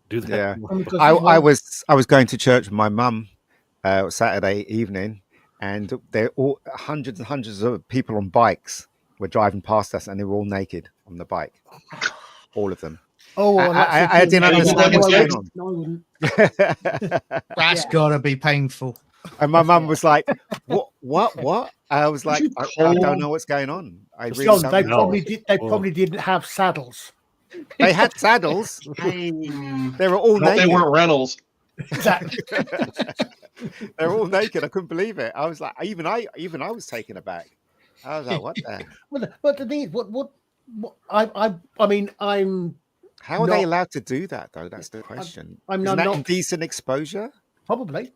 do that. Yeah, I was going to church with my mum Saturday evening, and there all hundreds and hundreds of people on bikes were driving past us, and they were all naked on the bike, all of them. Oh, I didn't understand what's going on. No, I wouldn't. That's gotta be painful. And my mum was like, "What?" I was like, I don't know what's going on. I really don't they know. probably didn't have saddles. They had saddles. They were all naked. They weren't rentals. Exactly. They were all naked. I couldn't believe it. I was like, even I was taken aback. I was like, what the? But the thing is, what I mean, how are they allowed to do that though? That's the question. Isn't that indecent exposure? Probably.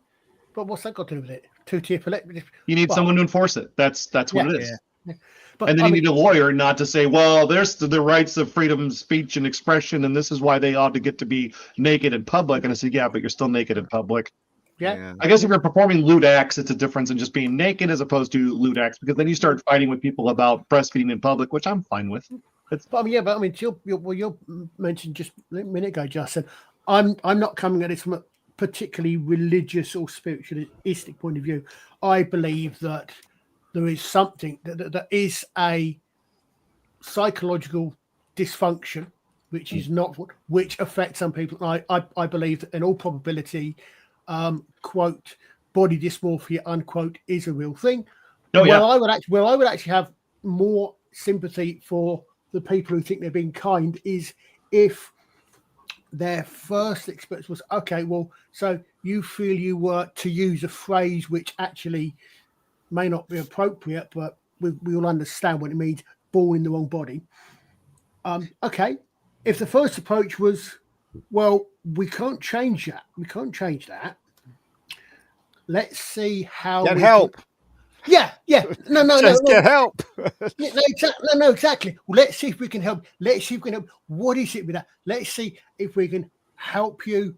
But what's that got to do with it? Two-tier electric. You need someone to enforce it. That's what it is. Yeah. But, and then you need a lawyer not to say, well, there's the rights of freedom of speech and expression, and this is why they ought to get to be naked in public. And I said, yeah, but you're still naked in public. Yeah. I guess if you're performing lewd acts, it's a difference in just being naked as opposed to lewd acts, because then you start fighting with people about breastfeeding in public, which I'm fine with. But you mentioned just a minute ago, Justin. I'm not coming at this from a particularly religious or spiritualistic point of view. I believe that there is something that is a psychological dysfunction, which affects some people. I believe that in all probability, quote, body dysmorphia, unquote, is a real thing. Where I would actually have more sympathy for the people who think they're being kind is if their first experience was, okay, well, so you feel you were, to use a phrase which actually may not be appropriate, but we all understand what it means, born in the wrong body. Okay, if the first approach was, well, we can't change that. We can't change that. Let's see how get help. Yeah. No. Get help. No, exactly. Well, let's see if we can help. Let's see if we can help. What is it with that? Let's see if we can help you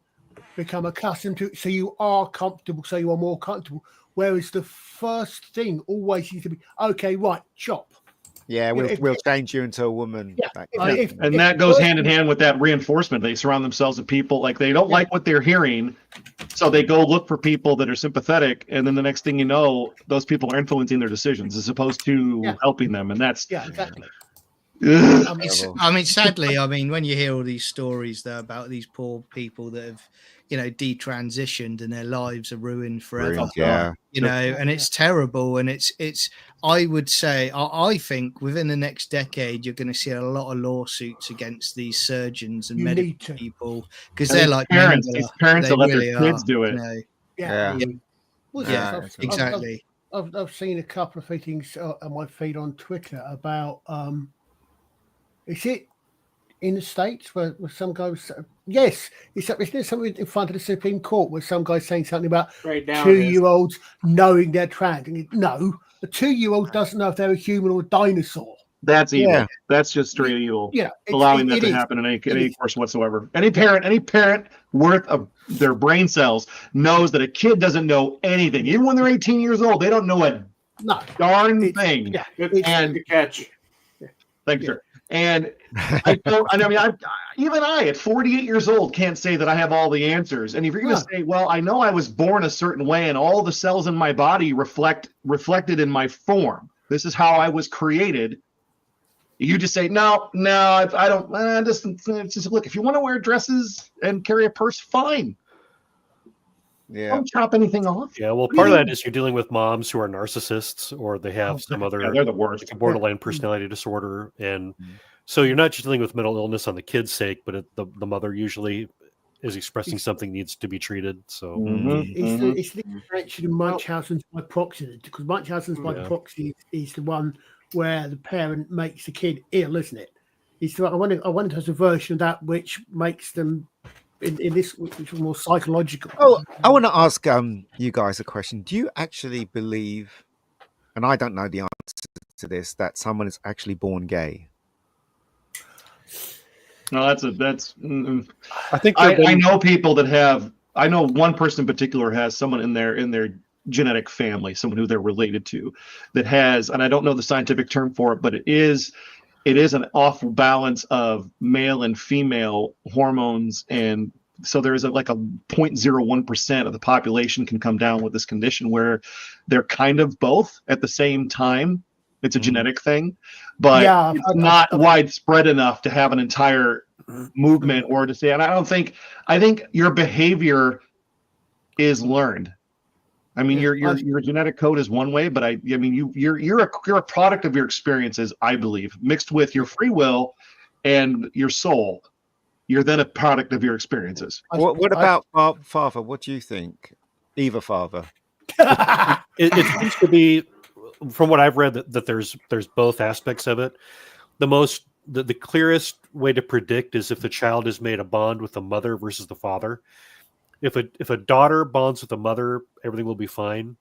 become accustomed to it so you are comfortable, so you are more comfortable. Whereas the first thing always needs to be, okay, right, chop. Yeah, we'll change you into a woman. Yeah. And that goes hand in hand with that reinforcement. They surround themselves with people like they don't like what they're hearing, so they go look for people that are sympathetic, and then the next thing you know, those people are influencing their decisions as opposed to helping them, and that's exactly. I mean, sadly, when you hear all these stories though about these poor people that have, detransitioned and their lives are ruined forever. And it's terrible. And it's. I would say, I think within the next decade, you're going to see a lot of lawsuits against these surgeons and medical people because they're like parents. These parents that let their kids do it. Exactly. I've seen a couple of things on my feed on Twitter about is in the States where some guys? Yes, isn't there something in front of the Supreme Court where some guy's saying something about Right now, it is. 2-year-olds knowing they're trans? And no, a 2-year-old doesn't know if they're a human or a dinosaur. That's evil. Yeah. That's just straight evil. Yeah, Allowing that it to is. happen in any is. course whatsoever. Any parent worth of their brain cells knows that a kid doesn't know anything. Even when they're 18 years old, they don't know a No, darn thing. yeah, And Good catch. thank you, sir. And I don't. I mean, even I, at 48 years old, can't say that I have all the answers. And if you're going to say, "Well, I know I was born a certain way, and all the cells in my body reflected in my form. This is how I was created." You just say, "No, I don't." Just look. If you want to wear dresses and carry a purse, fine. Yeah. Don't chop anything off. Yeah, well, part of that is you're dealing with moms who are narcissists, or they have some other Yeah, they're the worst. like a borderline personality disorder, and so you're not just dealing with mental illness on the kid's sake, but the mother usually is expressing something needs to be treated. So It's the expansion of Munchausen's by proxy, because Munchausen's by proxy is the one where the parent makes the kid ill, isn't it? It's the, I wonder if there's a version of that which makes them in this, which is more psychological. Oh, I want to ask you guys a question. Do you actually believe, and I don't know the answer to this, that someone is actually born gay? No, that's. I think I know people that have. I know one person in particular has someone in their genetic family, someone who they're related to, that has, and I don't know the scientific term for it, but it is an off balance of male and female hormones, and so there is like a 0.01% of the population can come down with this condition where they're kind of both at the same time. It's a genetic thing, but it's not widespread enough to have an entire movement or to say. And I think your behavior is learned. I mean, your genetic code is one way, but I mean, you're a product of your experiences, I believe, mixed with your free will and your soul. You're then a product of your experiences. What about father? What do you think? Either father. it seems to be, from what I've read, that there's both aspects of it. The clearest way to predict is if the child has made a bond with the mother versus the father. If a daughter bonds with the mother, everything will be fine.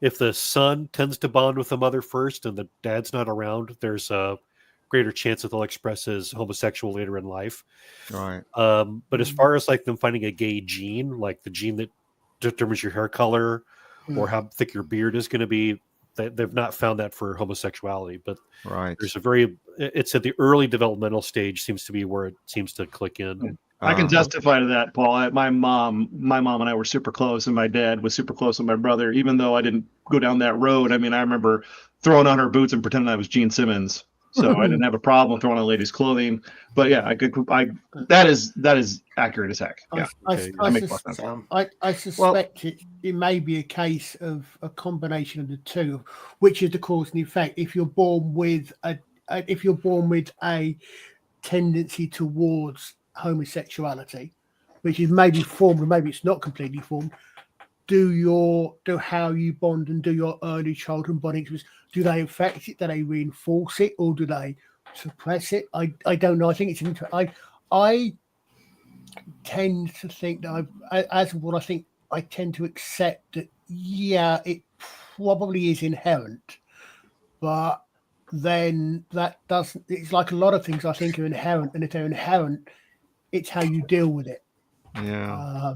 If the son tends to bond with the mother first and the dad's not around, there's a greater chance that they'll express as homosexual later in life. Right. But as far as like them finding a gay gene, like the gene that determines your hair color or how thick your beard is going to be, they've not found that for homosexuality. But there's it's at the early developmental stage seems to be where it seems to click in. I can testify to that, Paul. My mom and I were super close, and my dad was super close with my brother. Even though I didn't go down that road, I mean, I remember throwing on her boots and pretending I was Gene Simmons. So I didn't have a problem throwing on ladies' clothing. But yeah, that is accurate as heck. Yeah. I suspect it may be a case of a combination of the two, which is the cause and effect. If you're born with a tendency towards homosexuality, which is maybe formed or maybe it's not completely formed, do how you bond and do your early childhood bonding, do they affect it, do they reinforce it, or do they suppress it? I don't know. I think it's I tend to think that I tend to accept that it probably is inherent, but then that doesn't, it's like a lot of things I think are inherent, and if they're inherent, it's how you deal with it. Yeah.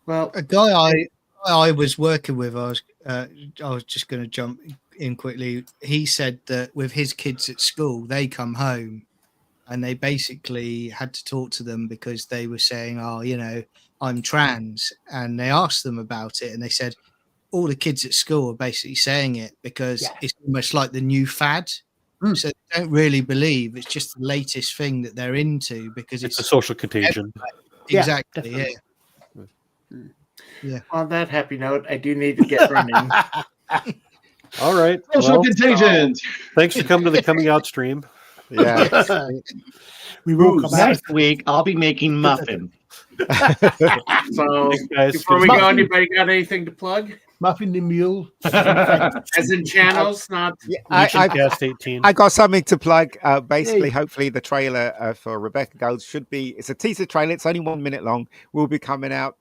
Well, a guy I was working with, I was just going to jump in quickly. He said that with his kids at school, they come home and they basically had to talk to them because they were saying, "Oh, I'm trans," and they asked them about it, and they said all the kids at school are basically saying it because it's almost like the new fad. So they don't really believe it's just the latest thing that they're into because it's a social contagion. Exactly. Yeah. On that happy note, I do need to get running. All right. Social contagions. Thanks for coming to the Coming Out stream. Yeah. We will come out. Next week, I'll be making muffin. So, Thanks, guys. before we go, anybody got anything to plug? Muffin the Mule. As in channels, not. Yeah, Legion Cast 18. I got something to plug. Basically, hopefully, the trailer for Rebecca Gold should be. It's a teaser trailer. It's only 1 minute long. Will be coming out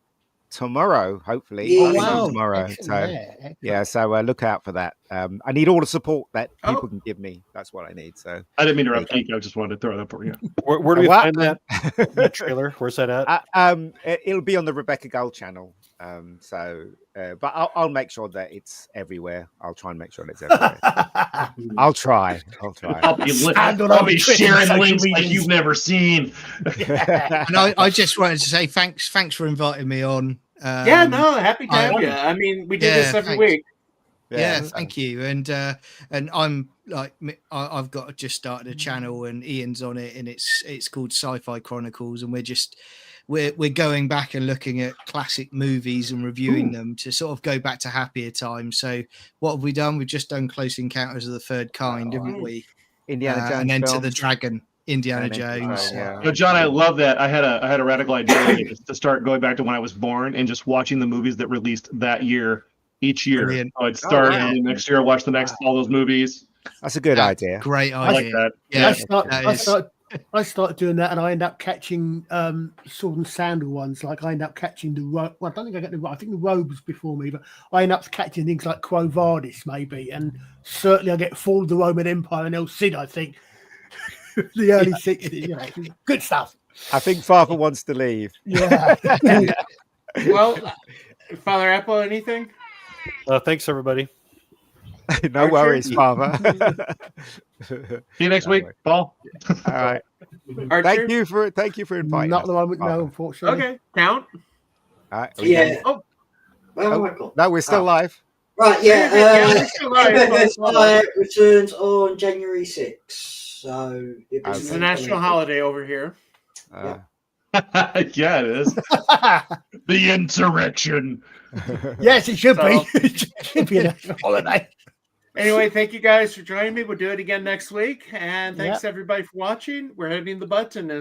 tomorrow. Hopefully, Yeah. Early Wow. tomorrow. Excellent, So so look out for that. I need all the support that people can give me. That's what I need. So I didn't mean to interrupt Geek. I just wanted to throw that for you. Where do we What? find that trailer? Where's that at? It'll be on the Rebecca Gold channel. But I'll make sure that it's everywhere. I'll try and make sure that it's everywhere. I'll try. I'll be sharing links like you've never seen. And I just wanted to say thanks for inviting me on. Yeah, no, happy to have you. I mean, we do this every week. Yeah, thank you. And I'm like, I've got just started a channel, and Ian's on it, and it's called Sci-Fi Chronicles, and we're going back and looking at classic movies and reviewing them to sort of go back to happier times. So what have we done? We've just done Close Encounters of the Third Kind, haven't we? Indiana Jones and Enter films. the Dragon, Indiana Jones. No, John, I love that. I had a radical idea to start going back to when I was born and just watching the movies that released that year each year. Brilliant. So I'd start and next year watch the next all those movies. That's a good idea. Great I like idea. that. Yeah, I started doing that, and I end up catching sword and sandal ones. Like I end up catching the robe. Well, I don't think I get the robe. I think the robe was before me, but I end up catching things like Quo Vadis, maybe, and certainly I get Fall of the Roman Empire and El Cid. I think the early '60s. You know, good stuff. I think Father wants to leave. Yeah. Well, Father Apple, anything? Thanks, everybody. No Archer? worries, Father. See you next week, Paul. All right. Archer? Thank you for inviting Not us. the one with Father. no, unfortunately. Okay, count. All right. Yeah. Oh, Well, Michael. No, we're still live. Right, Yeah, yeah. it's still live. MFSI returns on January 6th. So It's a national holiday over here. Yeah, it is. The insurrection. Yes, it should So- be. It should be a national holiday. Anyway, thank you guys for joining me. We'll do it again next week. And thanks everybody for watching. We're hitting the button.